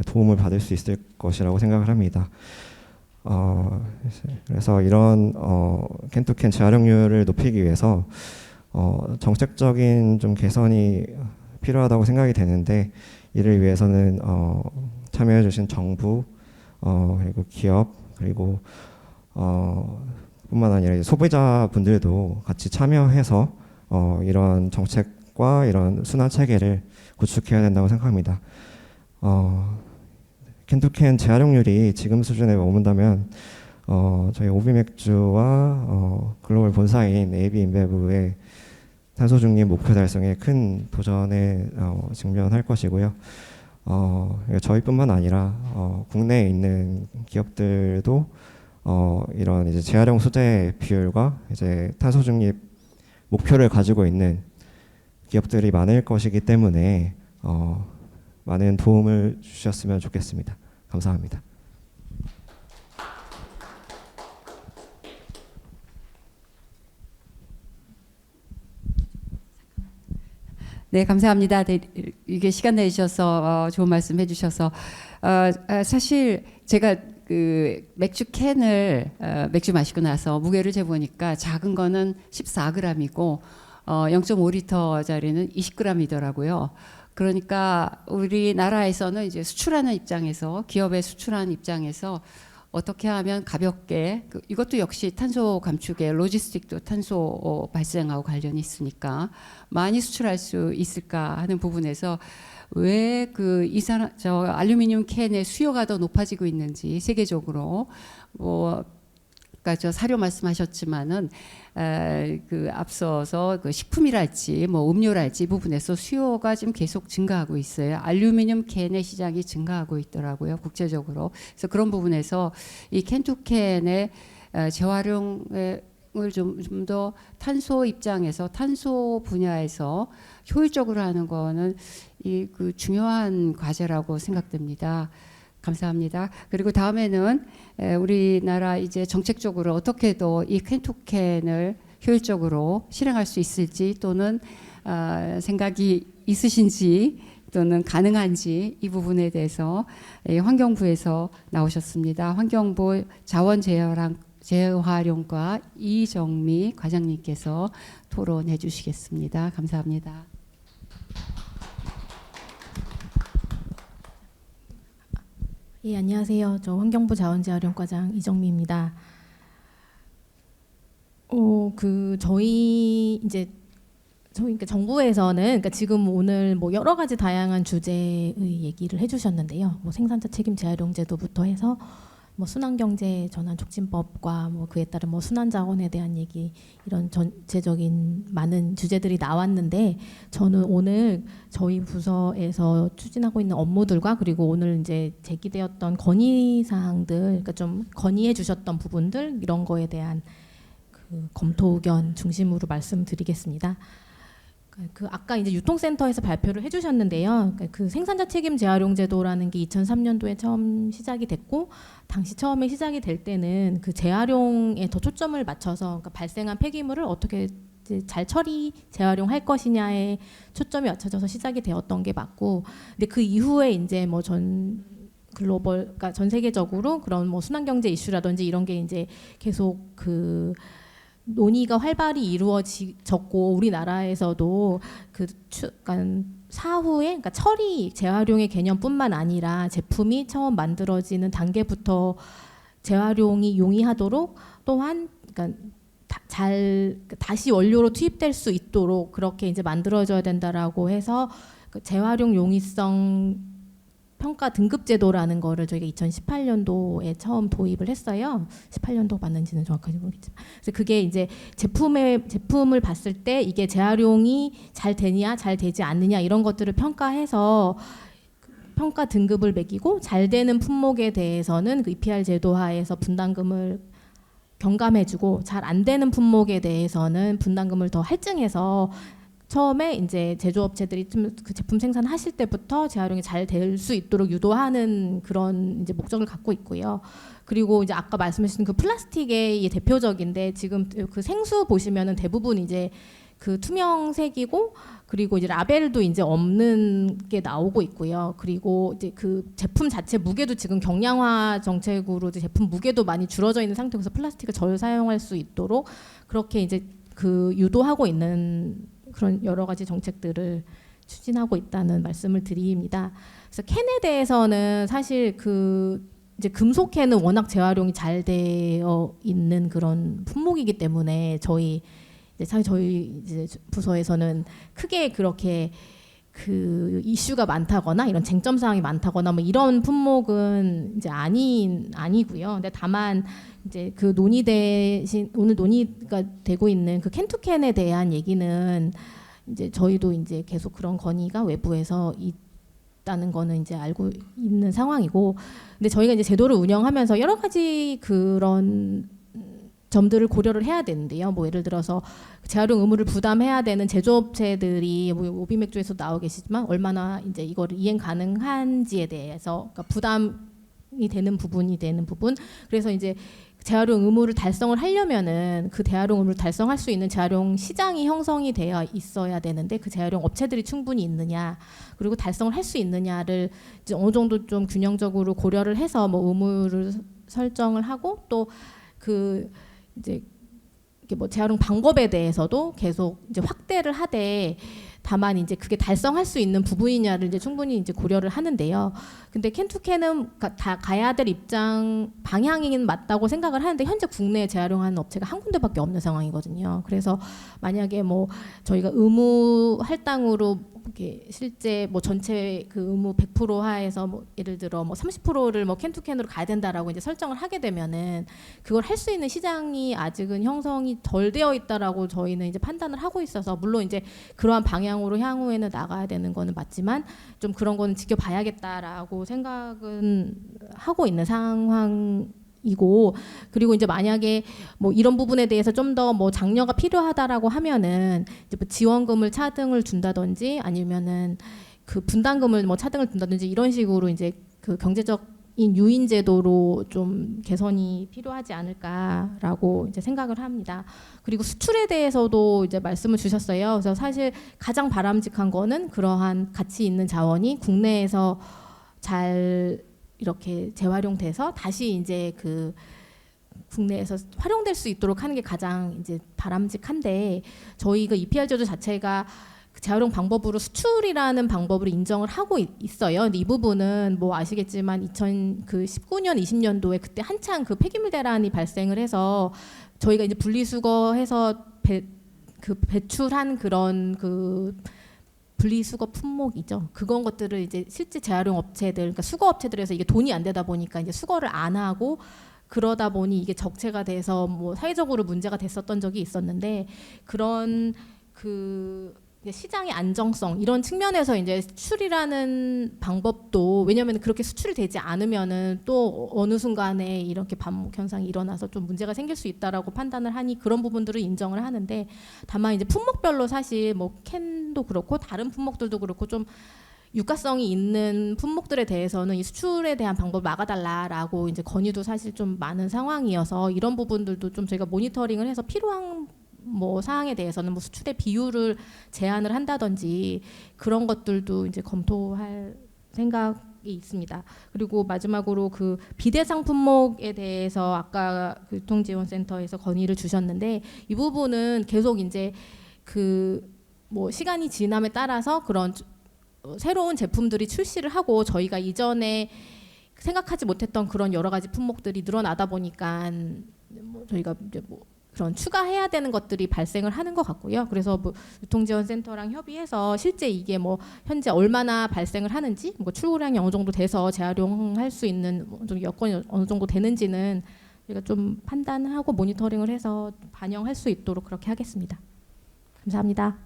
도움을 받을 수 있을 것이라고 생각을 합니다. 그래서 이런 캔투캔 재활용률을 높이기 위해서 정책적인 좀 개선이 필요하다고 생각이 되는데, 이를 위해서는 참여해주신 정부, 그리고 기업, 그리고 뿐만 아니라 이제 소비자분들도 같이 참여해서 이런 정책과 이런 순환 체계를 구축해야 된다고 생각합니다. 캔투캔 재활용률이 지금 수준에 머문다면 저희 오비맥주와 글로벌 본사인 AB 인베브의 탄소 중립 목표 달성에 큰 도전에 직면할 것이고요. 저희뿐만 아니라 국내에 있는 기업들도 이런 이제 재활용 소재 비율과 이제 탄소 중립 목표를 가지고 있는 기업들이 많을 것이기 때문에 많은 도움을 주셨으면 좋겠습니다. 감사합니다. 네, 감사합니다. 네, 이게 시간 내주셔서 좋은 말씀 해주셔서 사실 제가 그 맥주 캔을 맥주 마시고 나서 무게를 재보니까 작은 거는 14g이고 0.5리터짜리는 20g이더라고요. 그러니까 우리나라에서는 이제 수출하는 입장에서, 기업의 수출하는 입장에서 어떻게 하면 가볍게, 이것도 역시 탄소 감축의 로지스틱도 탄소 발생하고 관련이 있으니까 많이 수출할 수 있을까 하는 부분에서 왜 저 알루미늄 캔의 수요가 더 높아지고 있는지 세계적으로 아까 저 사료 말씀하셨지만은 앞서서 그 식품이랄지 뭐 음료랄지 이 부분에서 수요가 지금 계속 증가하고 있어요. 알루미늄 캔의 시장이 증가하고 있더라고요, 국제적으로. 그래서 그런 부분에서 이 캔투캔의 재활용을 좀 더 탄소 입장에서, 탄소 분야에서 효율적으로 하는 거는 그 중요한 과제라고 생각됩니다. 감사합니다. 그리고 다음에는 우리나라 이제 정책적으로 어떻게 더 이 캔투캔을 효율적으로 실행할 수 있을지, 또는 생각이 있으신지 또는 가능한지, 이 부분에 대해서 환경부에서 나오셨습니다. 환경부 자원재활용과 이정미 과장님께서 토론해 주시겠습니다. 감사합니다. 예, 안녕하세요. 저 환경부 자원재활용과장 이정미입니다. 저희 그러니까 정부에서는, 그러니까 지금 오늘 뭐 여러 가지 다양한 주제의 얘기를 해주셨는데요. 뭐 생산자 책임 재활용 제도부터 해서 뭐 순환경제 전환 촉진법과 뭐 그에 따른 뭐 순환자원에 대한 얘기, 이런 전체적인 많은 주제들이 나왔는데, 저는 오늘 저희 부서에서 추진하고 있는 업무들과, 그리고 오늘 이제 제기되었던 건의 사항들, 그러니까 좀 건의해 주셨던 부분들, 이런 거에 대한 그 검토 의견 중심으로 말씀드리겠습니다. 아까 이제 유통센터에서 발표를 해주셨는데요. 그 생산자 책임 재활용 제도라는 게 2003년도에 처음 시작이 됐고, 당시 처음에 시작이 될 때는 그 재활용에 더 초점을 맞춰서, 그러니까 발생한 폐기물을 어떻게 이제 잘 처리 재활용할 것이냐에 초점이 맞춰져서 시작이 되었던 게 맞고, 근데 그 이후에 이제 뭐 글로벌, 그러니까 전 세계적으로 그런 뭐 순환경제 이슈라든지 이런 게 이제 계속 그 논의가 활발히 이루어졌고, 우리나라에서도 그러니까 사후에, 그러니까 처리 재활용의 개념뿐만 아니라 제품이 처음 만들어지는 단계부터 재활용이 용이하도록, 또한 그러니까 다시 원료로 투입될 수 있도록 그렇게 이제 만들어져야 된다라고 해서 그 재활용 용이성 평가 등급 제도라는 거를 저희가 2018년도에 처음 도입을 했어요. 18년도 맞는지는 정확하게 모르겠지만, 그래서 그게 이제 제품을 봤을 때 이게 재활용이 잘 되냐, 잘 되지 않느냐, 이런 것들을 평가해서 평가 등급을 매기고, 잘 되는 품목에 대해서는 그 EPR 제도 하에서 분담금을 경감해주고, 잘 안 되는 품목에 대해서는 분담금을 더 할증해서, 처음에 이제 제조업체들이 좀 그 제품 생산하실 때부터 재활용이 잘 될 수 있도록 유도하는 그런 이제 목적을 갖고 있고요. 그리고 이제 아까 말씀하신 그 플라스틱의 대표적인데, 지금 그 생수 보시면은 대부분 이제 그 투명색이고 그리고 이제 라벨도 이제 없는 게 나오고 있고요. 그리고 이제 그 제품 자체 무게도 지금 경량화 정책으로 이제 제품 무게도 많이 줄어져 있는 상태에서 플라스틱을 절 사용할 수 있도록 그렇게 이제 그 유도하고 있는 그런 여러 가지 정책들을 추진하고 있다는 말씀을 드립니다. 그래서 캔에 대해서는 사실 그 이제 금속 캔은 워낙 재활용이 잘 되어 있는 그런 품목이기 때문에 저희 이제 부서에서는 크게 그렇게 그 이슈가 많다거나 이런 쟁점 사항이 많다거나 뭐 이런 품목은 이제 아니고요. 근데 다만 이제 그 오늘 논의가 되고 있는 그 캔투캔에 대한 얘기는 이제 저희도 이제 계속 그런 건의가 외부에서 있다는 거는 이제 알고 있는 상황이고, 근데 저희가 이제 제도를 운영하면서 여러 가지 그런 점들을 고려를 해야 되는데요. 뭐 예를 들어서 재활용 의무를 부담해야 되는 제조업체들이 뭐 오비맥주에서 나오 계시지만 얼마나 이제 이거를 이행 가능한지에 대해서 그러니까 부담이 되는 부분 그래서 이제 재활용 의무를 달성을 하려면은 그 재활용 의무를 달성할 수 있는 재활용 시장이 형성이 되어 있어야 되는데 그 재활용 업체들이 충분히 있느냐 그리고 달성을 할 수 있느냐를 이제 어느 정도 좀 균형적으로 고려를 해서 뭐 의무를 설정을 하고 또 그 이제 이게 뭐 재활용 방법에 대해서도 계속 이제 확대를 하되 다만 이제 그게 달성할 수 있는 부분이냐를 이제 충분히 이제 고려를 하는데요. 근데 캔투캔은 다 가야 될 입장 방향이긴 맞다고 생각을 하는데 현재 국내에 재활용하는 업체가 한 군데밖에 없는 상황이거든요. 그래서 만약에 뭐 저희가 의무 할당으로 이렇게 실제 뭐 전체 그 의무 100% 하에서 뭐 예를 들어 뭐 30%를 뭐 캔투캔으로 가야 된다라고 이제 설정을 하게 되면은 그걸 할 수 있는 시장이 아직은 형성이 덜 되어 있다라고 저희는 이제 판단을 하고 있어서 물론 이제 그러한 방향으로 향후에는 나가야 되는 거는 맞지만 좀 그런 거는 지켜봐야겠다라고 생각은 하고 있는 상황이고, 그리고 이제 만약에 뭐 이런 부분에 대해서 좀 더 뭐 장려가 필요하다라고 하면은 이제 뭐 지원금을 차등을 준다든지 아니면은 그 분담금을 뭐 차등을 준다든지 이런 식으로 이제 그 경제적인 유인 제도로 좀 개선이 필요하지 않을까라고 이제 생각을 합니다. 그리고 수출에 대해서도 이제 말씀을 주셨어요. 그래서 사실 가장 바람직한 거는 그러한 가치 있는 자원이 국내에서 잘 이렇게 재활용돼서 다시 이제 그 국내에서 활용될 수 있도록 하는 게 가장 이제 바람직한데 저희 그 EPR 제도 자체가 재활용 방법으로 수출이라는 방법으로 인정을 하고 있어요. 근데 이 부분은 뭐 아시겠지만 2019년 20년도에 그때 한창 그 폐기물 대란이 발생을 해서 저희가 이제 분리수거해서 배출한 그런 그 분리수거 품목이죠. 그건 것들을 이제 실제 재활용 업체들, 그러니까 수거 업체들에서 이게 돈이 안 되다 보니까 이제 수거를 안 하고 그러다 보니 이게 적체가 돼서 뭐 사회적으로 문제가 됐었던 적이 있었는데 그런 그 시장의 안정성 이런 측면에서 이제 수출이라는 방법도 왜냐하면 그렇게 수출이 되지 않으면은 또 어느 순간에 이렇게 반목 현상이 일어나서 좀 문제가 생길 수 있다라고 판단을 하니 그런 부분들을 인정을 하는데 다만 이제 품목별로 사실 뭐 캔도 그렇고 다른 품목들도 그렇고 좀 유가성이 있는 품목들에 대해서는 이 수출에 대한 방법을 막아달라라고 이제 건의도 사실 좀 많은 상황이어서 이런 부분들도 좀 저희가 모니터링을 해서 필요한 뭐 사항에 대해서는 뭐 수출의 비율을 제한을 한다든지 그런 것들도 이제 검토할 생각이 있습니다. 그리고 마지막으로 그 비대상 품목에 대해서 아까 교통지원센터에서 건의를 주셨는데 이 부분은 계속 이제 그 뭐 시간이 지남에 따라서 그런 새로운 제품들이 출시를 하고 저희가 이전에 생각하지 못했던 그런 여러 가지 품목들이 늘어나다 보니까 뭐 저희가 이제 뭐 그런 추가해야 되는 것들이 발생을 하는 것 같고요. 그래서 뭐 유통지원센터랑 협의해서 실제 이게 뭐 현재 얼마나 발생을 하는지, 뭐 출고량이 어느 정도 돼서 재활용할 수 있는 여건이 어느 정도 되는지는 저희가 좀 판단하고 모니터링을 해서 반영할 수 있도록 그렇게 하겠습니다. 감사합니다.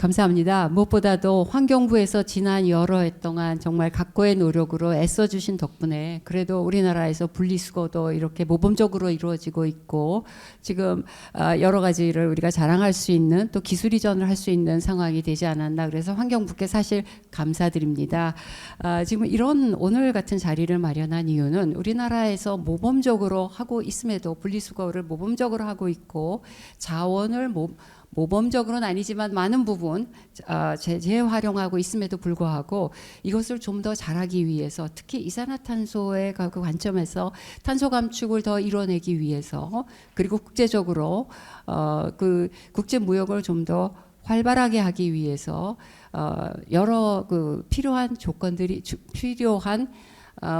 감사합니다. 무엇보다도 환경부에서 지난 여러 해 동안 정말 각고의 노력으로 애써주신 덕분에 그래도 우리나라에서 분리수거도 이렇게 모범적으로 이루어지고 있고 지금 여러 가지를 우리가 자랑할 수 있는 또 기술 이전을 할 수 있는 상황이 되지 않았나. 그래서 환경부께 사실 감사드립니다. 지금 이런 오늘 같은 자리를 마련한 이유는 우리나라에서 모범적으로 하고 있음에도 분리수거를 모범적으로 하고 있고 자원을 모범적으로는 아니지만 많은 부분 재활용하고 있음에도 불구하고 이것을 좀 더 잘하기 위해서 특히 이산화탄소의 그 관점에서 탄소 감축을 더 이뤄내기 위해서 그리고 국제적으로 그 국제 무역을 좀 더 활발하게 하기 위해서 여러 그 필요한 조건들이 필요한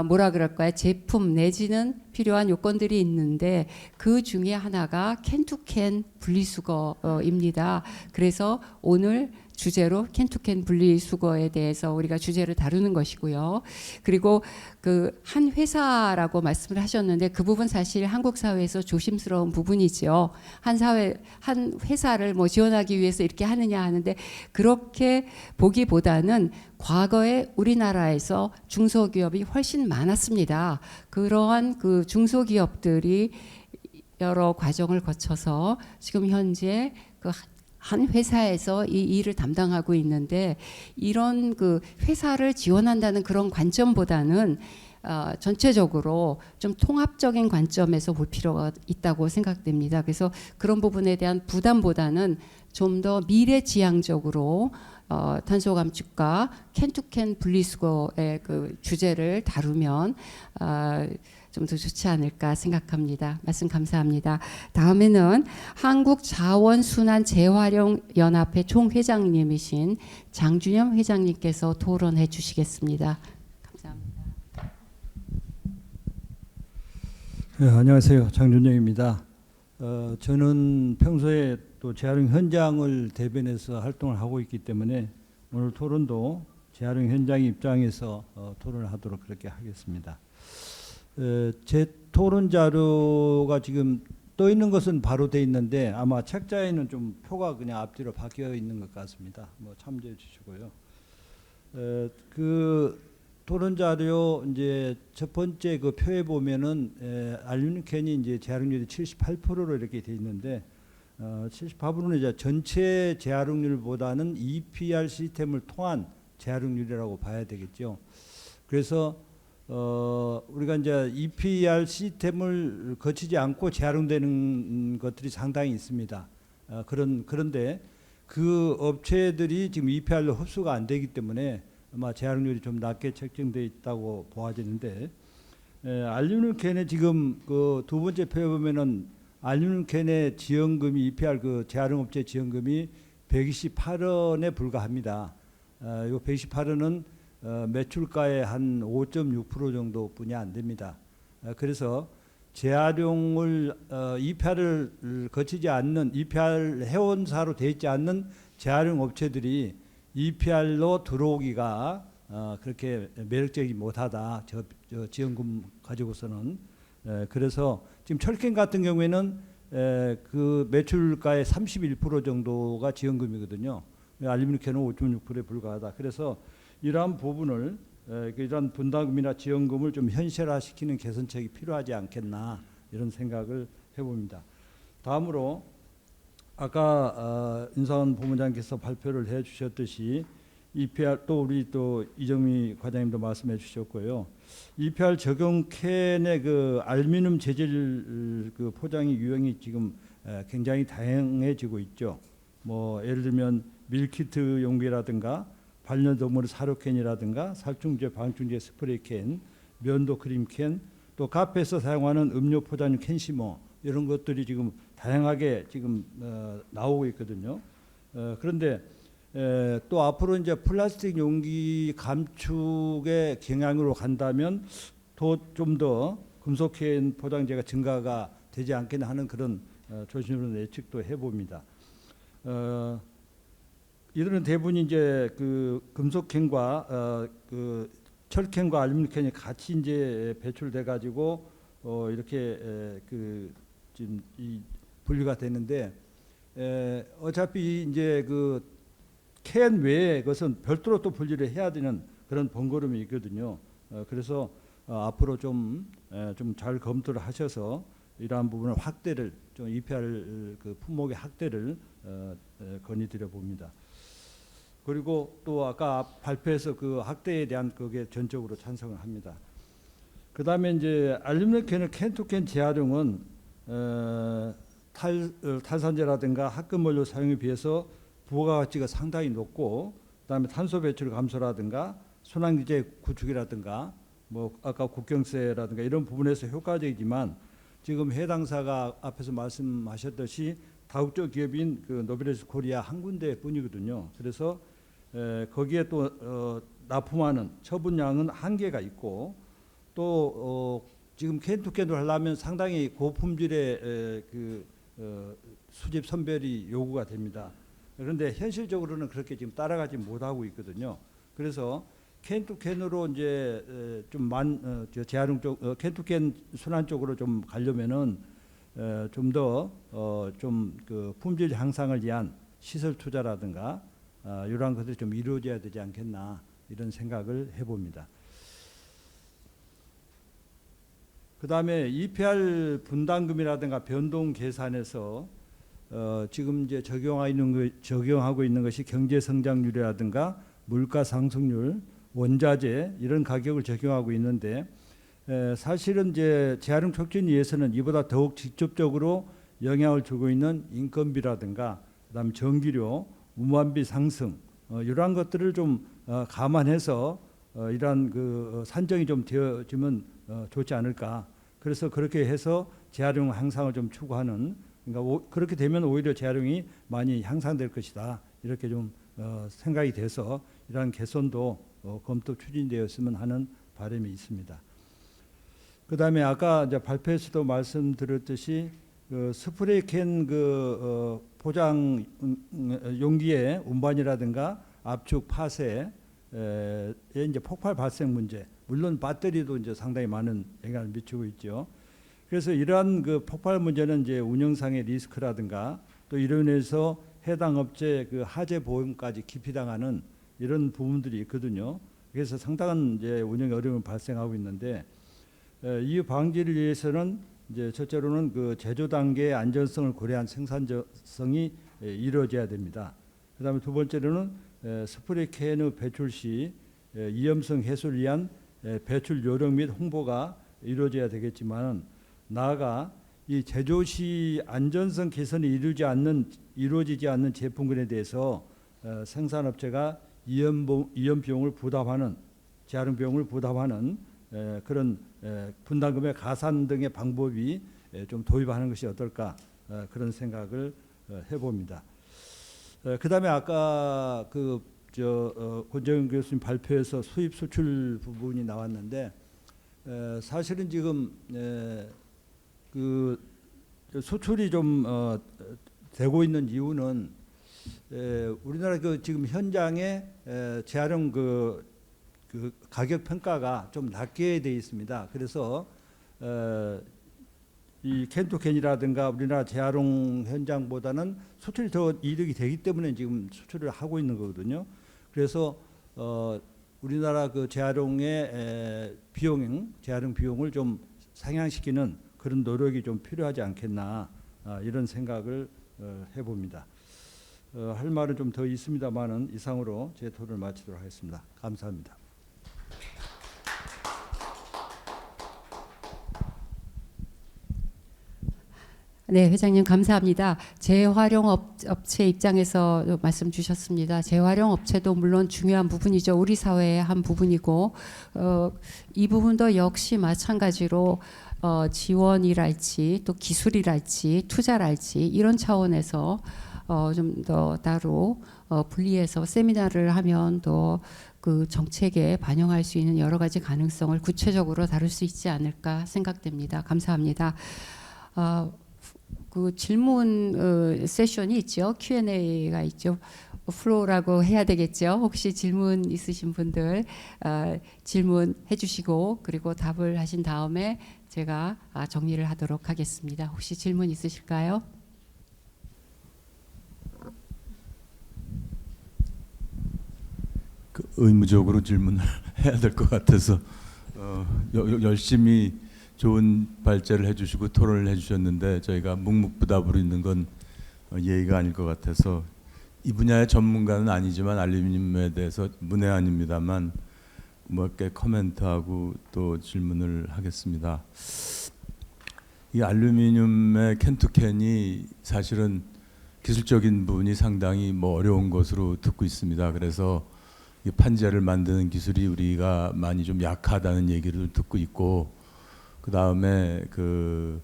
뭐라 그럴까요? 제품 내지는 필요한 요건들이 있는데 그 중에 하나가 캔투캔 분리수거입니다. 그래서 오늘 주제로 캔투캔 분리수거에 대해서 우리가 주제를 다루는 것이고요. 그리고 그 한 회사라고 말씀을 하셨는데 그 부분 사실 한국 사회에서 조심스러운 부분이죠. 한 회사를 뭐 지원하기 위해서 이렇게 하느냐 하는데 그렇게 보기보다는 과거에 우리나라에서 중소기업이 훨씬 많았습니다. 그러한 그 중소기업들이 여러 과정을 거쳐서 지금 현재 그 한 회사에서 이 일을 담당하고 있는데 이런 그 회사를 지원한다는 그런 관점보다는 전체적으로 좀 통합적인 관점에서 볼 필요가 있다고 생각됩니다. 그래서 그런 부분에 대한 부담보다는 좀 더 미래지향적으로 탄소 감축과 캔투캔 분리수거의 그 주제를 다루면 좀 더 좋지 않을까 생각합니다. 말씀 감사합니다. 다음에는 한국자원순환재활용연합회 총회장님이신 장준영 회장님께서 토론해 주시겠습니다. 감사합니다. 네, 안녕하세요. 장준영입니다. 저는 평소에 또 재활용 현장을 대변해서 활동을 하고 있기 때문에 오늘 토론도 재활용 현장 입장에서 토론을 하도록 그렇게 하겠습니다. 제 토론 자료가 지금 떠 있는 것은 바로 돼 있는데 아마 책자에는 좀 표가 그냥 앞뒤로 바뀌어 있는 것 같습니다. 뭐 참조해 주시고요. 그 토론 자료 이제 첫 번째 그 표에 보면은 알루미늄 이제 재활용률이 78%로 이렇게 돼 있는데 78%는 이제 전체 재활용률보다는 EPR 시스템을 통한 재활용률이라고 봐야 되겠죠. 그래서 우리가 이제 EPR 시스템을 거치지 않고 재활용되는 것들이 상당히 있습니다. 그런데 그 업체들이 지금 EPR로 흡수가 안 되기 때문에 아마 재활용률이 좀 낮게 책정되어 있다고 보아지는데 알루미늄 캔에 지금 그 두 번째 표에 보면은 알루미늄 캔의 지원금이 EPR 그 재활용업체 지원금이 128원에 불과합니다. 이 128원은 매출가의 한 5.6% 정도뿐이 안 됩니다. 그래서 재활용을 EPR을 거치지 않는 EPR 회원사로 되어 있지 않는 재활용 업체들이 EPR로 들어오기가 그렇게 매력적이지 못하다. 저 지원금 가지고서는 그래서 지금 철캔 같은 경우에는 그 매출가의 31% 정도가 지원금이거든요. 알루미늄 캔은 5.6%에 불과하다. 그래서 이러한 부분을 이러한 분담금이나 지원금을 좀 현실화시키는 개선책이 필요하지 않겠나 이런 생각을 해봅니다. 다음으로 아까 윤상원 본부장께서 발표를 해주셨듯이 EPR 또 우리 또 이정미 과장님도 말씀해 주셨고요. EPR 적용 캔의 그 알루미늄 재질 그 포장의 유형이 지금 굉장히 다양해지고 있죠. 뭐 예를 들면 밀키트 용기라든가 반려동물 사료캔이라든가 살충제 방충제 스프레이 캔, 면도 크림 캔, 또 카페에서 사용하는 음료 포장용 캔시머 이런 것들이 지금 다양하게 지금 나오고 있거든요. 그런데 또 앞으로 이제 플라스틱 용기 감축의 경향으로 간다면 좀 더 금속캔 포장재가 증가가 되지 않겠나 하는 그런 조심스러운 예측도 해봅니다. 이들은 대부분 이제 그 금속캔과 그 철캔과 알루미늄 캔이 같이 이제 배출돼 가지고 이렇게 그 지금 이 분류가 되는데 어차피 이제 그 캔 외에 것은 별도로 또 분리를 해야 되는 그런 번거로움이 있거든요. 그래서 앞으로 좀 잘 검토를 하셔서 이러한 부분을 확대를 좀 EPR 그 품목의 확대를 건의드려 봅니다. 그리고 또 아까 발표에서 그 확대에 대한 그게 전적으로 찬성을 합니다. 그다음에 이제 알루미늄 캔의 캔투캔 재활용은 탈산재라든가 합금 원료 사용에 비해서 부가가치가 상당히 높고, 그다음에 탄소 배출 감소라든가 순환경제 구축이라든가 뭐 아까 국경세라든가 이런 부분에서 효과적이지만, 지금 해당사가 앞에서 말씀하셨듯이 다국적 기업인 그 노벨에스 코리아 한 군데뿐이거든요. 그래서 거기에 또 납품하는 처분량은 한계가 있고, 또 지금 캔투캔을 하려면 상당히 고품질의 수집 선별이 요구가 됩니다. 그런데 현실적으로는 그렇게 지금 따라가지 못하고 있거든요. 그래서 캔투캔으로 이제 재활용 쪽, 캔투캔 순환 쪽으로 좀 가려면은 좀 더 그 품질 향상을 위한 시설 투자라든가 이러한 것들이 좀 이루어져야 되지 않겠나, 이런 생각을 해봅니다. 그 다음에 EPR 분담금이라든가 변동 계산에서 지금 이제 적용하고 있는 것이 경제 성장률이라든가 물가 상승률, 원자재 이런 가격을 적용하고 있는데, 사실은 이제 재활용 촉진을 위해서는 이보다 더욱 직접적으로 영향을 주고 있는 인건비라든가 그다음에 전기료, 운반비 상승 이러한 것들을 좀 감안해서 이러한 그 산정이 좀 되어지면 좋지 않을까. 그래서 그렇게 해서 재활용 향상을 좀 추구하는, 그러니까 그렇게 되면 오히려 재활용이 많이 향상될 것이다, 이렇게 좀 생각이 돼서 이러한 개선도 검토 추진되었으면 하는 바람이 있습니다. 그 다음에 아까 이제 발표에서도 말씀드렸듯이 그 스프레이 캔 포장 용기의 운반이라든가 압축 파쇄에 이제 폭발 발생 문제, 물론 배터리도 이제 상당히 많은 영향을 미치고 있죠. 그래서 이러한 그 폭발 문제는 이제 운영상의 리스크라든가 또 이로 인해서 해당 업체 그 하재 보험까지 기피당하는 이런 부분들이 있거든요. 그래서 상당한 이제 운영 어려움이 발생하고 있는데, 이 방지를 위해서는 이제 첫째로는 그 제조 단계의 안전성을 고려한 생산성이 이루어져야 됩니다. 그다음에 두 번째로는 스프레이 캔의 배출 시 위험성 해소를 위한 배출 요령 및 홍보가 이루어져야 되겠지만, 나아가 이 제조 시 안전성 개선이 이루어지지 않는 제품군에 대해서 생산업체가 위험 비용을 부담하는, 재활용 비용을 부담하는 그런 분담금의 가산 등의 방법이 좀 도입하는 것이 어떨까, 그런 생각을 해봅니다. 그다음에 아까 권정윤 교수님 발표에서 수입 수출 부분이 나왔는데, 사실은 지금 그 수출이 좀 되고 있는 이유는 우리나라 그 지금 현장에 재활용 그 가격 평가가 좀 낮게 돼 있습니다. 그래서 이 캔투캔이라든가 우리나라 재활용 현장보다는 수출이 더 이득이 되기 때문에 지금 수출을 하고 있는 거거든요. 그래서 우리나라 그 재활용의 재활용 비용을 좀 상향시키는 그런 노력이 좀 필요하지 않겠나, 이런 생각을 해봅니다. 할 말은 좀 더 있습니다만은 이상으로 제 토론을 마치도록 하겠습니다. 감사합니다. 네, 회장님 감사합니다. 재활용 업체 입장에서 말씀 주셨습니다. 재활용 업체도 물론 중요한 부분이죠. 우리 사회의 한 부분이고, 이 부분도 역시 마찬가지로 지원이랄지 또 기술이랄지 투자랄지 이런 차원에서 좀 더 따로 분리해서 세미나를 하면 더 그 정책에 반영할 수 있는 여러 가지 가능성을 구체적으로 다룰 수 있지 않을까 생각됩니다. 감사합니다. 그 질문 세션이 있죠. Q&A가 있죠. 플로우라고 해야 되겠죠. 혹시 질문 있으신 분들 질문해 주시고, 그리고 답을 하신 다음에 제가 정리를 하도록 하겠습니다. 혹시 질문 있으실까요? 의무적으로 질문을 해야 될 것 같아서 열심히 좋은 발제를 해주시고 토론을 해주셨는데 저희가 묵묵부답으로 있는 건 예의가 아닐 것 같아서 이 분야의 전문가는 아니지만 알루미늄에 대해서 문외한입니다만 몇 개 코멘트하고 또 질문을 하겠습니다. 이 알루미늄의 캔투캔이 사실은 기술적인 부분이 상당히 어려운 것으로 듣고 있습니다. 그래서 이 판재를 만드는 기술이 우리가 많이 좀 약하다는 얘기를 듣고 있고, 그 다음에 그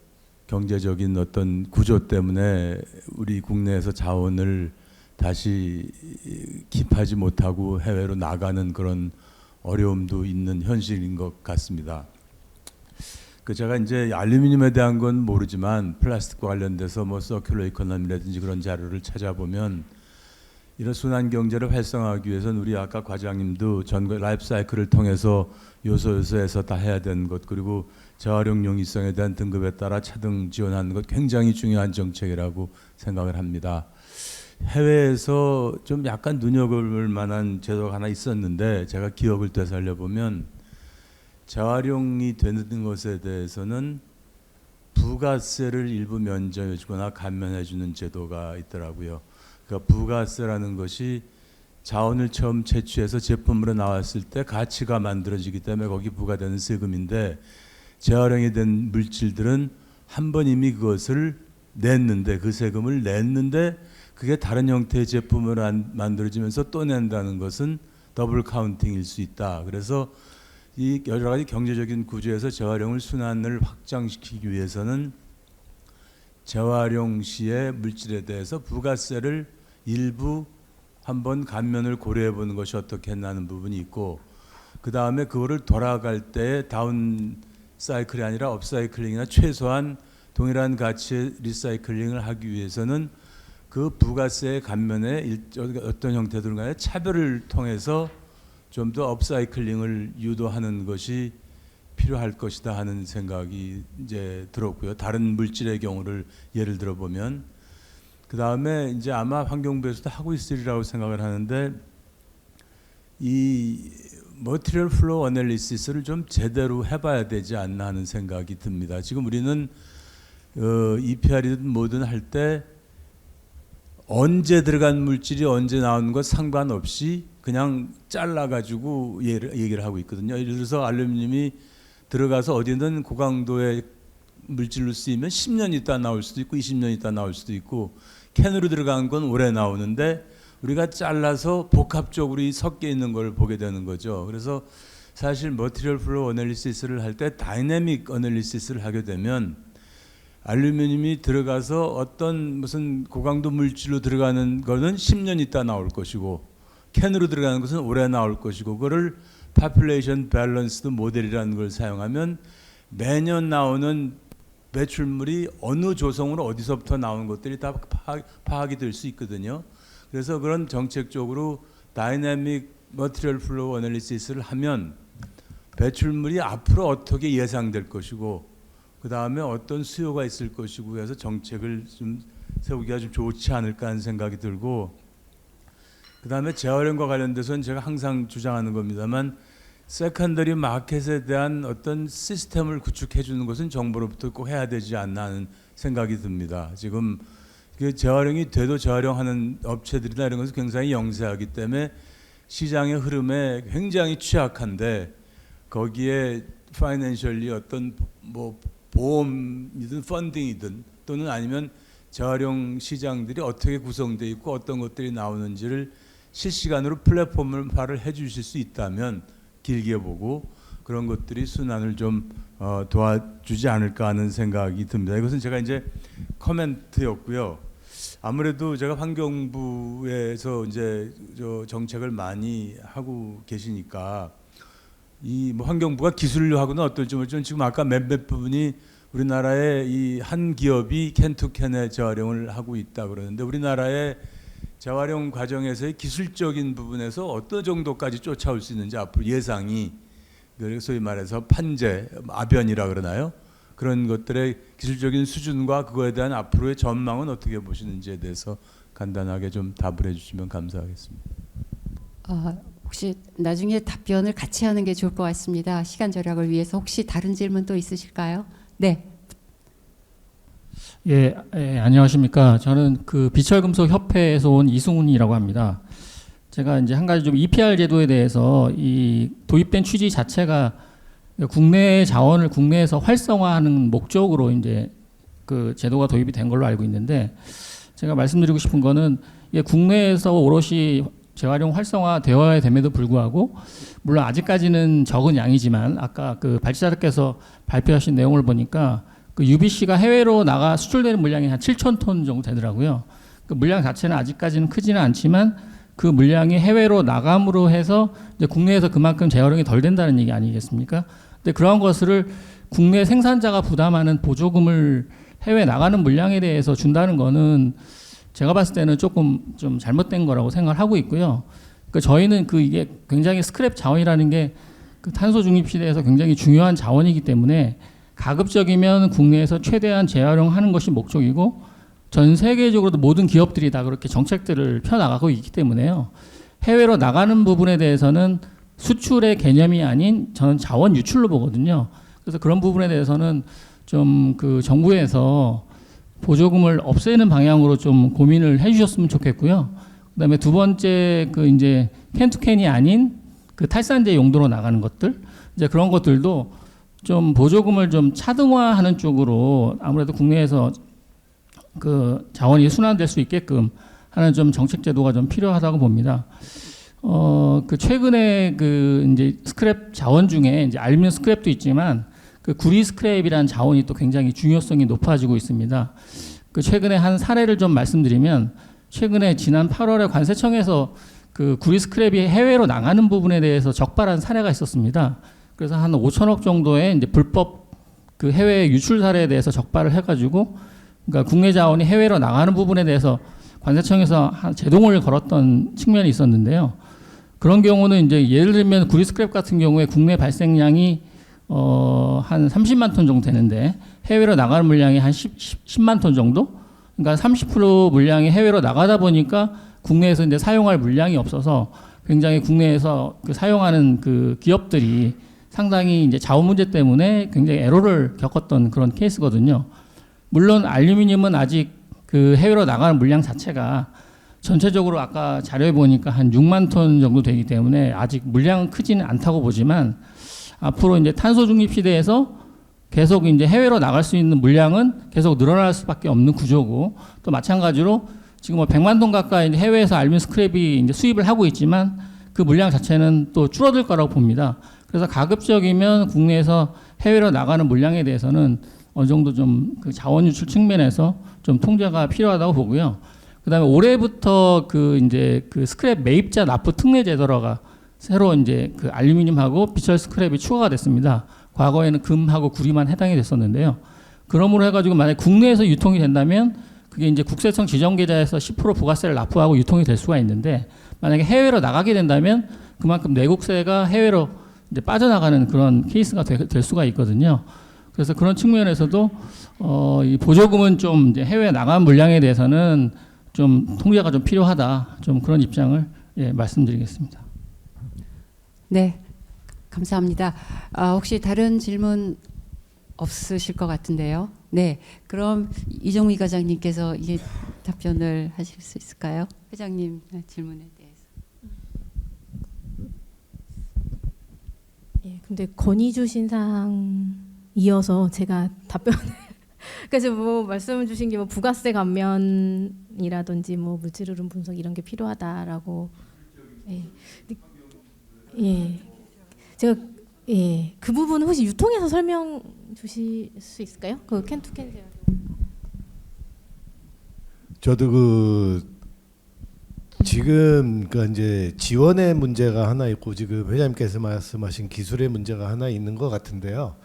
경제적인 어떤 구조 때문에 우리 국내에서 자원을 다시 킵하지 못하고 해외로 나가는 그런 어려움도 있는 현실인 것 같습니다. 제가 이제 알루미늄에 대한 건 모르지만 플라스틱과 관련돼서 서큘러 이코노미라든지 그런 자료를 찾아보면 이런 순환 경제를 활성화하기 위해서는 우리 아까 과장님도 전 라이프 사이클을 통해서 요소에서 다 해야 되는 것, 그리고 재활용 용이성에 대한 등급에 따라 차등 지원하는 것 굉장히 중요한 정책이라고 생각을 합니다. 해외에서 좀 약간 눈여겨볼 만한 제도가 하나 있었는데 제가 기억을 되살려 보면 재활용이 되는 것에 대해서는 부가세를 일부 면제해 주거나 감면해 주는 제도가 있더라고요. 그러니까 부가세라는 것이 자원을 처음 채취해서 제품으로 나왔을 때 가치가 만들어지기 때문에 거기 부과되는 세금인데, 재활용이 된 물질들은 한 번 이미 그것을 냈는데, 그 세금을 냈는데 그게 다른 형태의 제품으로 만들어지면서 또 낸다는 것은 더블 카운팅일 수 있다. 그래서 이 여러 가지 경제적인 구조에서 재활용을 순환을 확장시키기 위해서는 재활용 시의 물질에 대해서 부가세를 일부 한번 감면을 고려해 보는 것이 어떻겠나는 부분이 있고, 그 다음에 그거를 돌아갈 때 다운 사이클이 아니라 업 사이클링이나 최소한 동일한 가치의 리사이클링을 하기 위해서는 그 부가세 감면에 어떤 형태든 간에 차별을 통해서 좀 더 업사이클링을 유도하는 것이 필요할 것이다 하는 생각이 이제 들었고요. 다른 물질의 경우를 예를 들어 보면, 그 다음에 이제 아마 환경부에서도 하고 있으리라고 생각을 하는데, 이 머티리얼 플로우 어널리시스를 좀 제대로 해봐야 되지 않나 하는 생각이 듭니다. 지금 우리는 EPR이든 뭐든 할 때 언제 들어간 물질이 언제 나오는 것 상관없이 그냥 잘라가지고 얘기를 하고 있거든요. 예를 들어서 알루미늄이 들어가서 어디든 고강도의 물질로 쓰이면 10년 있다 나올 수도 있고 20년 있다 나올 수도 있고, 캔으로 들어간 건 오래 나오는데 우리가 잘라서 복합적으로 섞여 있는 걸 보게 되는 거죠. 그래서 사실 머티리얼 플로우 어널리시스를 할 때 다이내믹 어널리시스를 하게 되면 알루미늄이 들어가서 어떤 무슨 고강도 물질로 들어가는 거는 10년 있다 나올 것이고, 캔으로 들어가는 것은 오래 나올 것이고, 그거를 파퓰레이션 밸런스드 모델이라는 걸 사용하면 매년 나오는 배출물이 어느 조성으로 어디서부터 나오는 것들이 다 파악이 될 수 있거든요. 그래서 그런 정책적으로 다이내믹 머티리얼 플로우 어널리시스를 하면 배출물이 앞으로 어떻게 예상될 것이고, 그 다음에 어떤 수요가 있을 것이고 해서 정책을 좀 세우기가 좀 좋지 않을까 하는 생각이 들고, 그 다음에 재활용과 관련돼서는 제가 항상 주장하는 겁니다만, 세컨더리 마켓에 대한 어떤 시스템을 구축해 주는 것은 정부로부터 꼭 해야 되지 않나 하는 생각이 듭니다. 지금 재활용이 돼도 재활용하는 업체들이나 이런 것은 굉장히 영세하기 때문에 시장의 흐름에 굉장히 취약한데, 거기에 파이낸셜리 어떤 보험이든 펀딩이든 또는 아니면 재활용 시장들이 어떻게 구성되어 있고 어떤 것들이 나오는지를 실시간으로 플랫폼화를 해주실 수 있다면 길게 보고 그런 것들이 순환을 좀 도와주지 않을까 하는 생각이 듭니다. 이것은 제가 이제 코멘트였고요. 아무래도 제가 환경부에서 이제 정책을 많이 하고 계시니까 이 환경부가 기술료하고는 어떨지 모르지만 지금 아까 몇몇 부분이 우리나라의 이 한 기업이 캔투캔의 재활용을 하고 있다 그러는데, 우리나라의 재활용 과정에서의 기술적인 부분에서 어떤 정도까지 쫓아올 수 있는지 앞으로 예상이, 소위 말해서 판재, 아변이라 그러나요? 그런 것들의 기술적인 수준과 그거에 대한 앞으로의 전망은 어떻게 보시는지에 대해서 간단하게 좀 답을 해주시면 감사하겠습니다. 혹시 나중에 답변을 같이 하는 게 좋을 것 같습니다. 시간 절약을 위해서 혹시 다른 질문 또 있으실까요? 네. 예, 안녕하십니까. 저는 그 비철금속 협회에서 온 이승훈이라고 합니다. 제가 이제 한 가지 좀 EPR 제도에 대해서 이 도입된 취지 자체가 국내 자원을 국내에서 활성화하는 목적으로 이제 그 제도가 도입이 된 걸로 알고 있는데, 제가 말씀드리고 싶은 거는 이게 국내에서 오롯이 재활용 활성화되어야 됨에도 불구하고, 물론 아직까지는 적은 양이지만 아까 그 발제자께서 발표하신 내용을 보니까 그 UBC가 해외로 나가 수출되는 물량이 한 7천 톤 정도 되더라고요. 그 물량 자체는 아직까지는 크지는 않지만 그 물량이 해외로 나감으로 해서 이제 국내에서 그만큼 재활용이 덜 된다는 얘기 아니겠습니까? 근데 그런 것을 국내 생산자가 부담하는 보조금을 해외 나가는 물량에 대해서 준다는 거는 제가 봤을 때는 조금 좀 잘못된 거라고 생각을 하고 있고요. 그러니까 저희는 그 이게 굉장히 스크랩 자원이라는 게 그 탄소 중립 시대에서 굉장히 중요한 자원이기 때문에 가급적이면 국내에서 최대한 재활용하는 것이 목적이고, 전 세계적으로도 모든 기업들이 다 그렇게 정책들을 펴나가고 있기 때문에요. 해외로 나가는 부분에 대해서는 수출의 개념이 아닌 저는 자원 유출로 보거든요. 그래서 그런 부분에 대해서는 좀 그 정부에서 보조금을 없애는 방향으로 좀 고민을 해주셨으면 좋겠고요. 그다음에 두 번째 그 이제 캔투캔이 아닌 그 탈산재 용도로 나가는 것들, 이제 그런 것들도 좀 보조금을 좀 차등화하는 쪽으로 아무래도 국내에서 그 자원이 순환될 수 있게끔 하는 좀 정책 제도가 좀 필요하다고 봅니다. 그 최근에 그 이제 스크랩 자원 중에 이제 알루미늄 스크랩도 있지만 그 구리 스크랩이라는 자원이 또 굉장히 중요성이 높아지고 있습니다. 그 최근에 한 사례를 좀 말씀드리면, 최근에 지난 8월에 관세청에서 그 구리 스크랩이 해외로 나가는 부분에 대해서 적발한 사례가 있었습니다. 그래서 한 5천억 정도의 이제 불법 그 해외 유출 사례에 대해서 적발을 해가지고, 그러니까 국내 자원이 해외로 나가는 부분에 대해서 관세청에서 제동을 걸었던 측면이 있었는데요. 그런 경우는 이제 예를 들면 구리 스크랩 같은 경우에 국내 발생량이 한 30만 톤 정도 되는데 해외로 나가는 물량이 한 10만 톤 정도? 그러니까 30% 물량이 해외로 나가다 보니까 국내에서 이제 사용할 물량이 없어서 굉장히 국내에서 그 사용하는 그 기업들이 상당히 이제 자원 문제 때문에 굉장히 애로를 겪었던 그런 케이스거든요. 물론 알루미늄은 아직 그 해외로 나가는 물량 자체가 전체적으로 아까 자료에 보니까 한 6만 톤 정도 되기 때문에 아직 물량은 크지는 않다고 보지만, 앞으로 이제 탄소 중립 시대에서 계속 이제 해외로 나갈 수 있는 물량은 계속 늘어날 수밖에 없는 구조고, 또 마찬가지로 지금 뭐 100만 톤 가까이 이제 해외에서 알루미늄 스크랩이 이제 수입을 하고 있지만 그 물량 자체는 또 줄어들 거라고 봅니다. 그래서 가급적이면 국내에서 해외로 나가는 물량에 대해서는 어느 정도 좀 그 자원 유출 측면에서 좀 통제가 필요하다고 보고요. 그다음에 올해부터 그 이제 그 스크랩 매입자 납부 특례 제도가 새로 이제 그 알루미늄하고 비철 스크랩이 추가가 됐습니다. 과거에는 금하고 구리만 해당이 됐었는데요. 그러므로 해가지고 만약 국내에서 유통이 된다면 그게 이제 국세청 지정 계좌에서 10% 부가세를 납부하고 유통이 될 수가 있는데, 만약에 해외로 나가게 된다면 그만큼 내국세가 해외로 이제 빠져나가는 그런 케이스가 될 수가 있거든요. 그래서 그런 측면에서도 이 보조금은 좀 이제 해외 나간 물량에 대해서는 좀 통제가 좀 필요하다, 좀 그런 입장을 말씀드리겠습니다. 네, 감사합니다. 혹시 다른 질문 없으실 것 같은데요. 네, 그럼 이종휘 과장님께서 이게 답변을 하실 수 있을까요? 회장님 질문에 대해서. 예, 근데 건의 주신 사항 이어서 제가 답변을 그래서 뭐 말씀 주신 게 뭐 부가세 감면이라든지 뭐 물질 흐름 분석 이런 게 필요하다라고. 예. 제가 그 부분 혹시 유통에서 설명 주실 수 있을까요? 그 캔투캔 제어. 저도 그 지금 그 이제 지원의 문제가 하나 있고 지금 회장님께서 말씀하신 기술의 문제가 하나 있는 것 같은데요.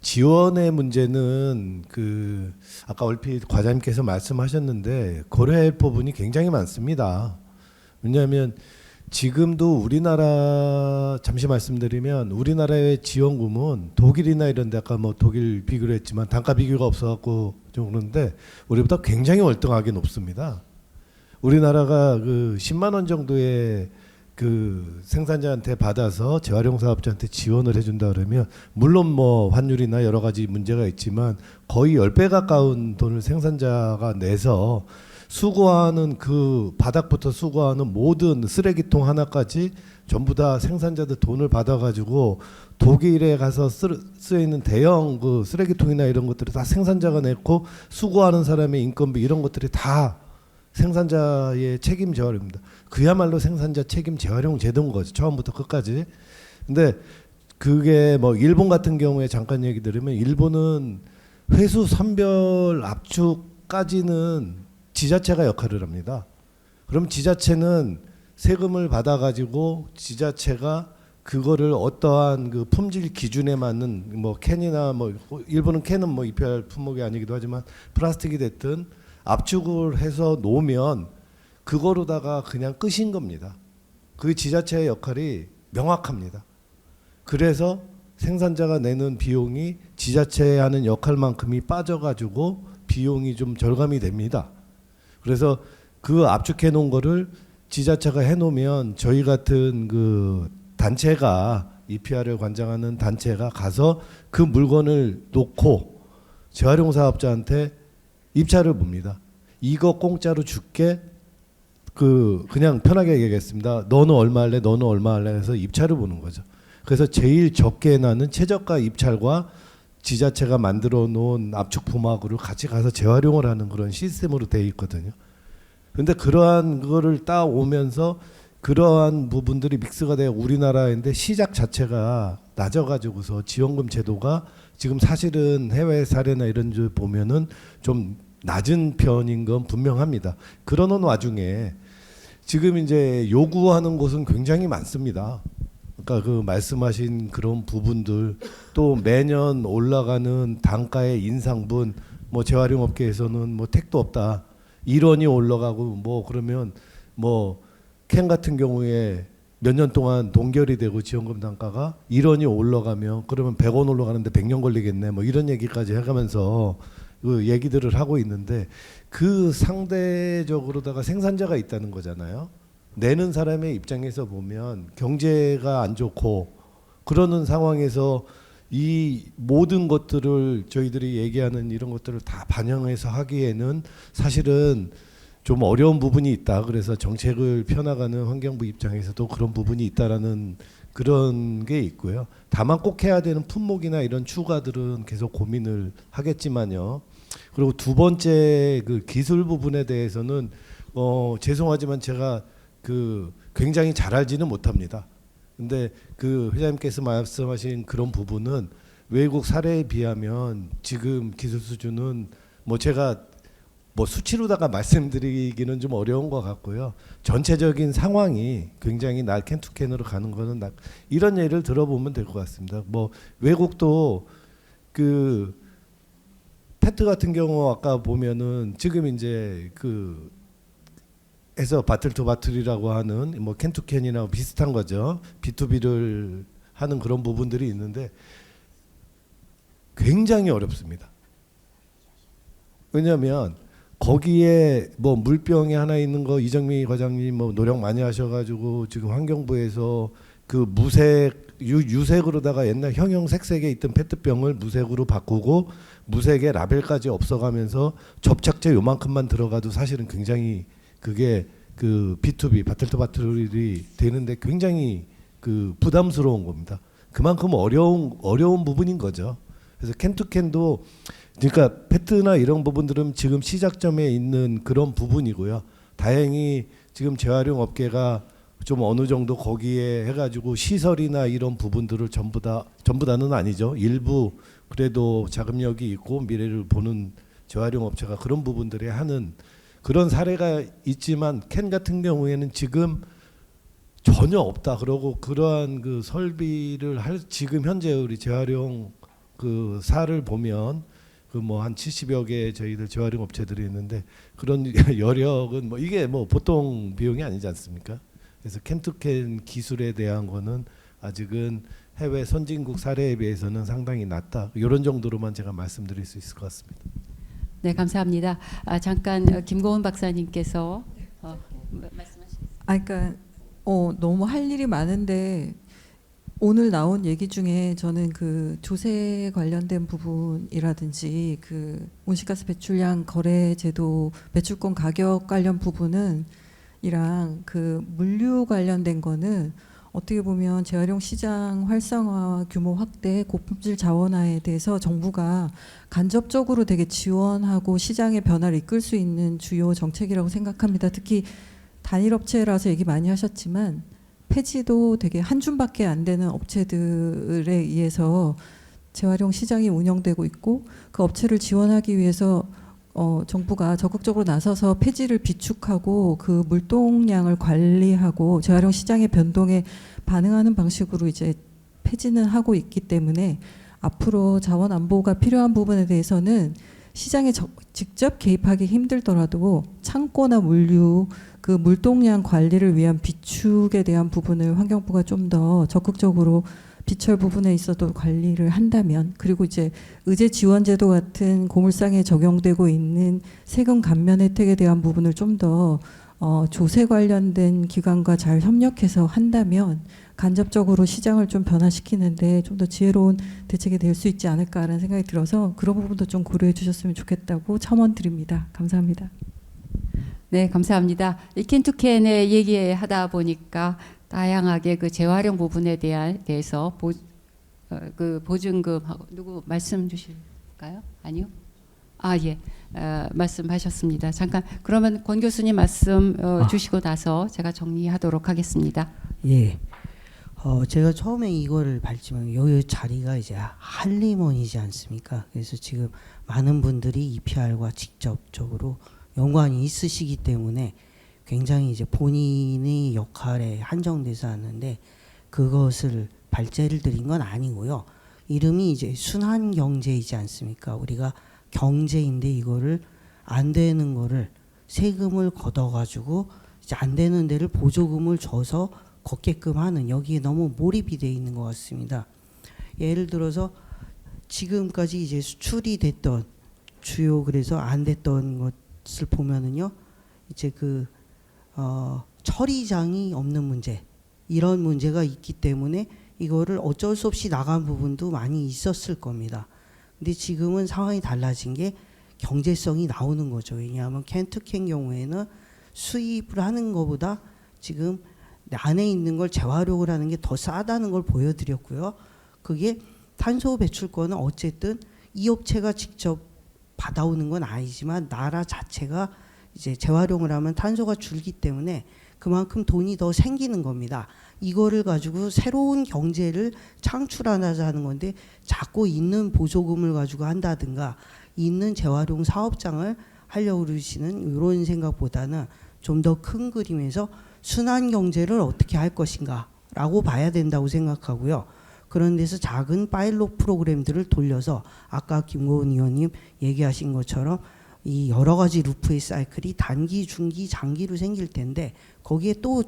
지원의 문제는 그 아까 얼핏 과장님께서 말씀하셨는데 고려할 부분이 굉장히 많습니다. 왜냐하면 지금도 우리나라 잠시 말씀드리면 우리나라의 지원금은 독일이나 이런 데 아까 뭐 독일 비교를 했지만 단가 비교가 없어갖고 좀 그런데 우리보다 굉장히 월등하게 높습니다. 우리나라가 그 10만 원 정도의 그 생산자한테 받아서 재활용 사업자한테 지원을 해준다 그러면 물론 뭐 환율이나 여러 가지 문제가 있지만 거의 10배 가까운 돈을 생산자가 내서 수거하는 그 바닥부터 수거하는 모든 쓰레기통 하나까지 전부 다 생산자들 돈을 받아가지고 독일에 가서 쓰여 있는 대형 그 쓰레기통이나 이런 것들을 다 생산자가 냈고 수거하는 사람의 인건비 이런 것들이 다 생산자의 책임 재활용입니다. 그야말로 생산자 책임 재활용 제도인 거죠. 처음부터 끝까지. 근데 그게 뭐 일본 같은 경우에 잠깐 얘기 드리면 일본은 회수 선별 압축까지는 지자체가 역할을 합니다. 그럼 지자체는 세금을 받아가지고 지자체가 그거를 어떠한 그 품질 기준에 맞는 뭐 캔이나 뭐 일본은 캔은 뭐 EPR 품목이 아니기도 하지만 플라스틱이 됐든 압축을 해서 놓으면 그거로다가 그냥 끝인 겁니다. 그 지자체의 역할이 명확합니다. 그래서 생산자가 내는 비용이 지자체에 하는 역할만큼이 빠져가지고 비용이 좀 절감이 됩니다. 그래서 그 압축해 놓은 거를 지자체가 해놓으면 저희 같은 그 단체가 EPR을 관장하는 단체가 가서 그 물건을 놓고 재활용 사업자한테 입찰을 봅니다. 이거 공짜로 줄게. 그냥 편하게 얘기하겠습니다. 너는 얼마 할래? 너는 얼마 할래? 해서 입찰을 보는 거죠. 그래서 제일 적게 나는 최저가 입찰과 지자체가 만들어 놓은 압축 포막으로 같이 가서 재활용을 하는 그런 시스템으로 되어 있거든요. 근데 그러한 그거를 따오면서 그러한 부분들이 믹스가 되어 우리나라인데 시작 자체가 낮아가지고서 지원금 제도가 지금 사실은 해외 사례나 이런 줄 보면은 좀 낮은 편인 건 분명합니다. 그러는 와중에 지금 이제 요구하는 곳은 굉장히 많습니다. 그러니까 그 말씀하신 그런 부분들 또 매년 올라가는 단가의 인상분 뭐 재활용 업계에서는 뭐 택도 없다. 1원이 올라가고 뭐 그러면 뭐 캔 같은 경우에 몇 년 동안 동결이 되고 지원금 단가가 1원이 올라가면 그러면 100원 올라가는데 100년 걸리겠네 뭐 이런 얘기까지 해가면서 그 얘기들을 하고 있는데 그 상대적으로다가 생산자가 있다는 거잖아요. 내는 사람의 입장에서 보면 경제가 안 좋고 그러는 상황에서 이 모든 것들을 저희들이 얘기하는 이런 것들을 다 반영해서 하기에는 사실은 좀 어려운 부분이 있다. 그래서 정책을 펴나가는 환경부 입장에서도 그런 부분이 있다라는 그런 게 있고요. 다만 꼭 해야 되는 품목이나 이런 추가들은 계속 고민을 하겠지만요. 그리고 두 번째 그 기술 부분에 대해서는 죄송하지만 제가 그 굉장히 잘 알지는 못합니다. 근데 그 회장님께서 말씀하신 그런 부분은 외국 사례에 비하면 지금 기술 수준은 뭐 제가 뭐 수치로다가 말씀드리기는 좀 어려운 것 같고요. 전체적인 상황이 굉장히 캔투캔으로 가는 거는 이런 예를 들어보면 될 것 같습니다. 뭐 외국도 그 페트 같은 경우 아까 보면은 지금 이제 그 해서 바틀 투 바틀이라고 하는 뭐 캔투캔이나 비슷한 거죠. B2B를 하는 그런 부분들이 있는데 굉장히 어렵습니다. 왜냐하면 거기에 뭐 물병에 하나 있는 거 이정미 과장님 뭐 노력 많이 하셔가지고 지금 환경부에서 그 무색 유색으로다가 옛날 형형색색에 있던 페트병을 무색으로 바꾸고 무색의 라벨까지 없어가면서 접착제 요만큼만 들어가도 사실은 굉장히 그게 그 B2B 바틀 투 바틀이 되는데 굉장히 그 부담스러운 겁니다. 그만큼 어려운 부분인 거죠. 그래서 캔투캔도 그러니까 페트나 이런 부분들은 지금 시작점에 있는 그런 부분이고요. 다행히 지금 재활용 업계가 좀 어느 정도 거기에 해가지고 시설이나 이런 부분들을 전부 다는 아니죠. 일부 그래도 자금력이 있고 미래를 보는 재활용 업체가 그런 부분들에 하는 그런 사례가 있지만 캔 같은 경우에는 지금 전혀 없다. 그러고 그러한 그 설비를 할 지금 현재 우리 재활용 그 사를 보면 그 뭐 한 70여 개 저희들 재활용 업체들이 있는데 그런 여력은 뭐 이게 뭐 보통 비용이 아니지 않습니까? 그래서 캔투캔 기술에 대한 거는 아직은 해외 선진국 사례에 비해서는 상당히 낮다. 이런 정도로만 제가 말씀드릴 수 있을 것 같습니다. 네, 감사합니다. 잠깐 김고은 박사님께서 말씀하시겠습니다. 그러니까 너무 할 일이 많은데 오늘 나온 얘기 중에 저는 그 조세 관련된 부분이라든지 그 온실가스 배출량 거래 제도 배출권 가격 관련 부분은 이랑 그 물류 관련된 거는 어떻게 보면 재활용 시장 활성화 규모 확대 고품질 자원화에 대해서 정부가 간접적으로 되게 지원하고 시장의 변화를 이끌 수 있는 주요 정책이라고 생각합니다. 특히 단일업체라서 얘기 많이 하셨지만 폐지도 되게 한 줌밖에 안 되는 업체들에 의해서 재활용 시장이 운영되고 있고 그 업체를 지원하기 위해서 정부가 적극적으로 나서서 폐지를 비축하고 그 물동량을 관리하고 재활용 시장의 변동에 반응하는 방식으로 이제 폐지는 하고 있기 때문에 앞으로 자원 안보가 필요한 부분에 대해서는 시장에 직접 개입하기 힘들더라도 창고나 물류 그 물동량 관리를 위한 비축에 대한 부분을 환경부가 좀 더 적극적으로 비철 부분에 있어도 관리를 한다면, 그리고 이제 의제 지원 제도 같은 고물상에 적용되고 있는 세금 감면 혜택에 대한 부분을 좀 더 조세 관련된 기관과 잘 협력해서 한다면 간접적으로 시장을 좀 변화시키는데 좀 더 지혜로운 대책이 될 수 있지 않을까라는 생각이 들어서 그런 부분도 좀 고려해 주셨으면 좋겠다고 첨언드립니다. 감사합니다. 네, 감사합니다. 이캔투캔의 얘기하다 보니까 다양하게 그 재활용 부분에 대해서 그 보증금하고 누구 말씀 주실까요? 아니요? 아, 예. 말씀하셨습니다. 잠깐 그러면 권 교수님 말씀 주시고 나서 제가 정리하도록 하겠습니다. 예. 제가 처음에 이거를 밟지만 여기 자리가 이제 한림원이지 않습니까? 그래서 지금 많은 분들이 EPR과 직접적으로 연관이 있으시기 때문에 굉장히 이제 본인의 역할에 한정돼서 하는데 그것을 발제를 드린 건 아니고요. 이름이 이제 순환경제이지 않습니까? 우리가 경제인데 이거를 안 되는 거를 세금을 걷어가지고 이제 안 되는 데를 보조금을 줘서 걷게끔 하는, 여기에 너무 몰입이 돼 있는 것 같습니다. 예를 들어서 지금까지 이제 수출이 됐던 주요 그래서 안 됐던 것을 보면은요, 이제 그 처리장이 없는 문제, 이런 문제가 있기 때문에 이거를 어쩔 수 없이 나간 부분도 많이 있었을 겁니다. 근데 지금은 상황이 달라진 게 경제성이 나오는 거죠. 왜냐하면 캔투캔 경우에는 수입을 하는 것보다 지금 안에 있는 걸 재활용을 하는 게 더 싸다는 걸 보여드렸고요. 그게 탄소 배출권은 어쨌든 이 업체가 직접 받아오는 건 아니지만 나라 자체가 이제 재활용을 하면 탄소가 줄기 때문에 그만큼 돈이 더 생기는 겁니다. 이거를 가지고 새로운 경제를 창출하자는 건데 자꾸 있는 보조금을 가지고 한다든가 있는 재활용 사업장을 하려고 그러시는 이런 생각보다는 좀 더 큰 그림에서 순환 경제를 어떻게 할 것인가 라고 봐야 된다고 생각하고요. 그런 데서 작은 파일럿 프로그램들을 돌려서 아까 김고은 의원님 얘기하신 것처럼 이 여러 가지 루프의 사이클이 단기, 중기, 장기로 생길 텐데 거기에 또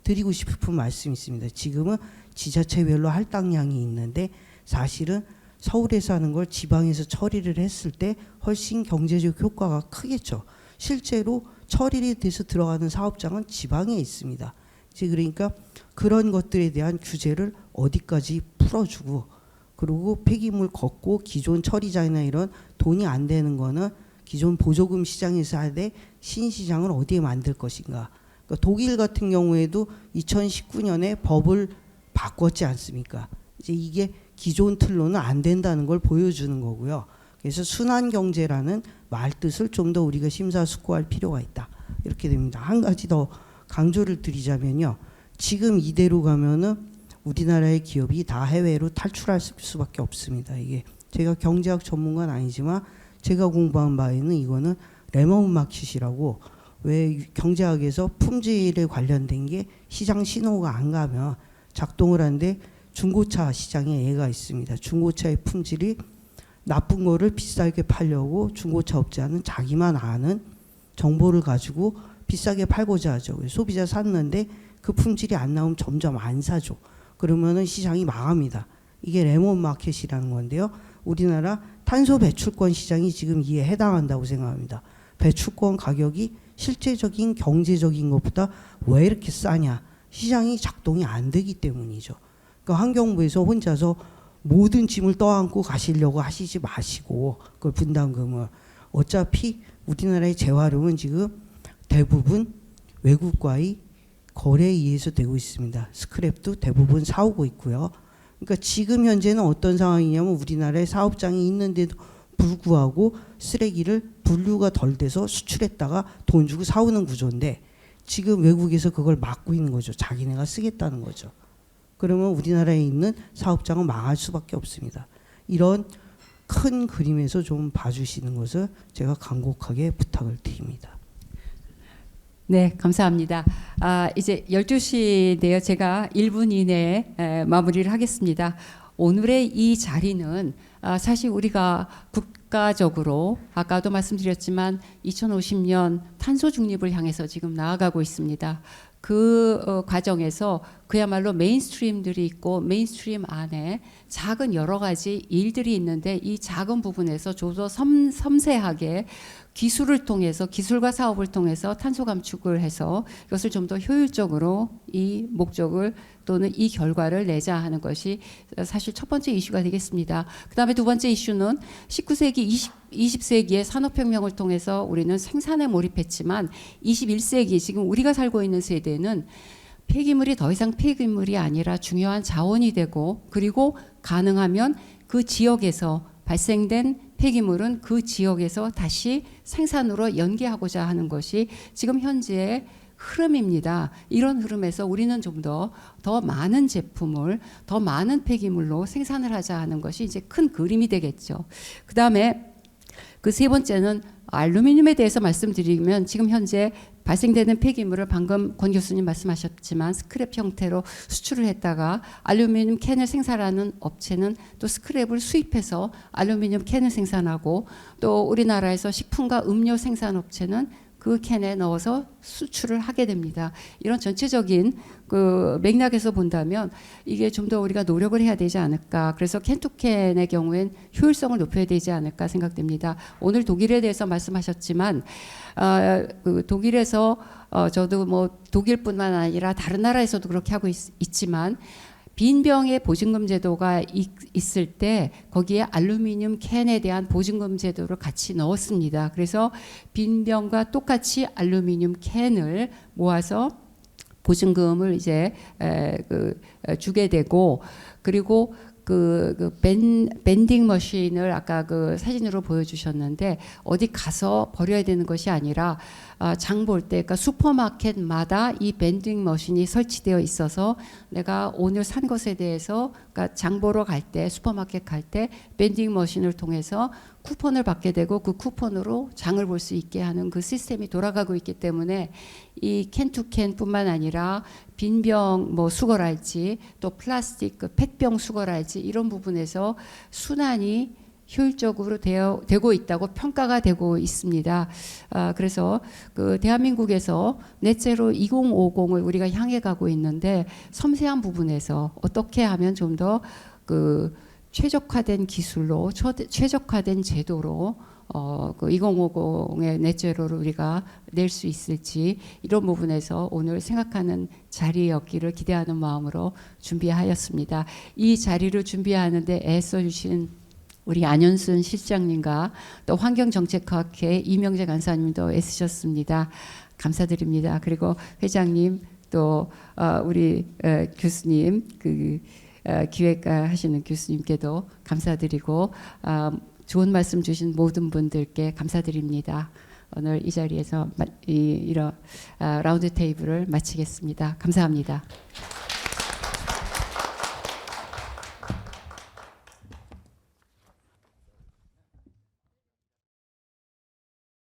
드리고 싶은 말씀이 있습니다. 지금은 지자체별로 할당량이 있는데 사실은 서울에서 하는 걸 지방에서 처리를 했을 때 훨씬 경제적 효과가 크겠죠. 실제로 처리에 돼서 들어가는 사업장은 지방에 있습니다. 그러니까 그런 것들에 대한 규제를 어디까지 풀어주고, 그리고 폐기물 걷고 기존 처리장이나 이런 돈이 안 되는 거는 기존 보조금 시장에서 하되 신시장을 어디에 만들 것인가. 그러니까 독일 같은 경우에도 2019년에 법을 바꿨지 않습니까? 이제 이게 기존 틀로는 안 된다는 걸 보여주는 거고요. 그래서 순환 경제라는 말 뜻을 좀 더 우리가 심사숙고할 필요가 있다. 이렇게 됩니다. 한 가지 더 강조를 드리자면요. 지금 이대로 가면은 우리나라의 기업이 다 해외로 탈출할 수밖에 없습니다. 이게 제가 경제학 전문가는 아니지만 제가 공부한 바에는 이거는 레몬 마켓이라고, 왜 경제학에서 품질에 관련된 게 시장 신호가 안 가면 작동을 하는데 중고차 시장에 예가 있습니다. 중고차의 품질이 나쁜 거를 비싸게 팔려고 중고차 업자는 자기만 아는 정보를 가지고 비싸게 팔고자 하죠. 소비자 샀는데 그 품질이 안 나오면 점점 안 사죠. 그러면은 시장이 망합니다. 이게 레몬 마켓이라는 건데요. 우리나라 탄소 배출권 시장이 지금 이에 해당한다고 생각합니다. 배출권 가격이 실제적인 경제적인 것보다 왜 이렇게 싸냐? 시장이 작동이 안 되기 때문이죠. 그러니까 환경부에서 혼자서 모든 짐을 떠안고 가시려고 하시지 마시고 그걸 분담금을 어차피 우리나라의 재활용은 지금 대부분 외국과의 거래에 의해서 되고 있습니다. 스크랩도 대부분 사오고 있고요. 그러니까 지금 현재는 어떤 상황이냐면 우리나라에 사업장이 있는데도 불구하고 쓰레기를 분류가 덜 돼서 수출했다가 돈 주고 사오는 구조인데 지금 외국에서 그걸 막고 있는 거죠. 자기네가 쓰겠다는 거죠. 그러면 우리나라에 있는 사업장은 망할 수밖에 없습니다. 이런 큰 그림에서 좀 봐주시는 것을 제가 간곡하게 부탁을 드립니다. 네, 감사합니다. 이제 12시인데요. 제가 1분 이내에 마무리를 하겠습니다. 오늘의 이 자리는 사실 우리가 국가적으로 아까도 말씀드렸지만 2050년 탄소 중립을 향해서 지금 나아가고 있습니다. 그 과정에서 그야말로 메인스트림들이 있고 메인스트림 안에 작은 여러 가지 일들이 있는데 이 작은 부분에서 좀 더 섬세하게 기술을 통해서 기술과 사업을 통해서 탄소 감축을 해서 이것을 좀 더 효율적으로 이 목적을 또는 이 결과를 내자 하는 것이 사실 첫 번째 이슈가 되겠습니다. 그다음에 두 번째 이슈는 19세기 20세기의 산업혁명을 통해서 우리는 생산에 몰입했지만 21세기 지금 우리가 살고 있는 세대는 폐기물이 더 이상 폐기물이 아니라 중요한 자원이 되고 그리고 가능하면 그 지역에서 발생된 폐기물은 그 지역에서 다시 생산으로 연계하고자 하는 것이 지금 현재의 흐름입니다. 이런 흐름에서 우리는 좀 더 많은 제품을 더 많은 폐기물로 생산을 하자 하는 것이 이제 큰 그림이 되겠죠. 그 다음에 그 세 번째는 알루미늄에 대해서 말씀드리면 지금 현재 발생되는 폐기물을 방금 권 교수님 말씀하셨지만 스크랩 형태로 수출을 했다가 알루미늄 캔을 생산하는 업체는 또 스크랩을 수입해서 알루미늄 캔을 생산하고 또 우리나라에서 식품과 음료 생산 업체는 그 캔에 넣어서 수출을 하게 됩니다. 이런 전체적인 그 맥락에서 본다면 이게 좀 더 우리가 노력을 해야 되지 않을까. 그래서 캔투캔의 경우엔 효율성을 높여야 되지 않을까 생각됩니다. 오늘 독일에 대해서 말씀하셨지만 그 독일에서 저도 뭐 독일뿐만 아니라 다른 나라에서도 그렇게 하고 있지만 빈병의 보증금 제도가 있을 때 거기에 알루미늄 캔에 대한 보증금 제도를 같이 넣었습니다. 그래서 빈병과 똑같이 알루미늄 캔을 모아서 보증금을 이제 주게 되고 그리고 밴딩 머신을 아까 그 사진으로 보여주셨는데 어디 가서 버려야 되는 것이 아니라 장 볼 때 그러니까 슈퍼마켓마다 이 밴딩 머신이 설치되어 있어서 내가 오늘 산 것에 대해서 그러니까 장 보러 갈 때 슈퍼마켓 갈 때 밴딩 머신을 통해서 쿠폰을 받게 되고 그 쿠폰으로 장을 볼 수 있게 하는 그 시스템이 돌아가고 있기 때문에 이 캔투캔뿐만 아니라 빈병 뭐 수거랄지 또 플라스틱 그 팩병 수거랄지 이런 부분에서 순환이 효율적으로 되고 있다고 평가가 되고 있습니다. 그래서 그 대한민국에서 넷제로 2050을 우리가 향해 가고 있는데 섬세한 부분에서 어떻게 하면 좀 더 그 최적화된 기술로 최적화된 제도로 그 2050의 넷제로를 우리가 낼 수 있을지 이런 부분에서 오늘 생각하는 자리였기를 기대하는 마음으로 준비하였습니다. 이 자리를 준비하는데 애써주신 우리 안현순 실장님과 또 환경정책학회 이명재 간사님도 애쓰셨습니다. 감사드립니다. 그리고 회장님 또 우리 교수님 기획가 하시는 교수님께도 감사드리고 좋은 말씀 주신 모든 분들께 감사드립니다. 오늘 이 자리에서 이런 라운드 테이블을 마치겠습니다. 감사합니다.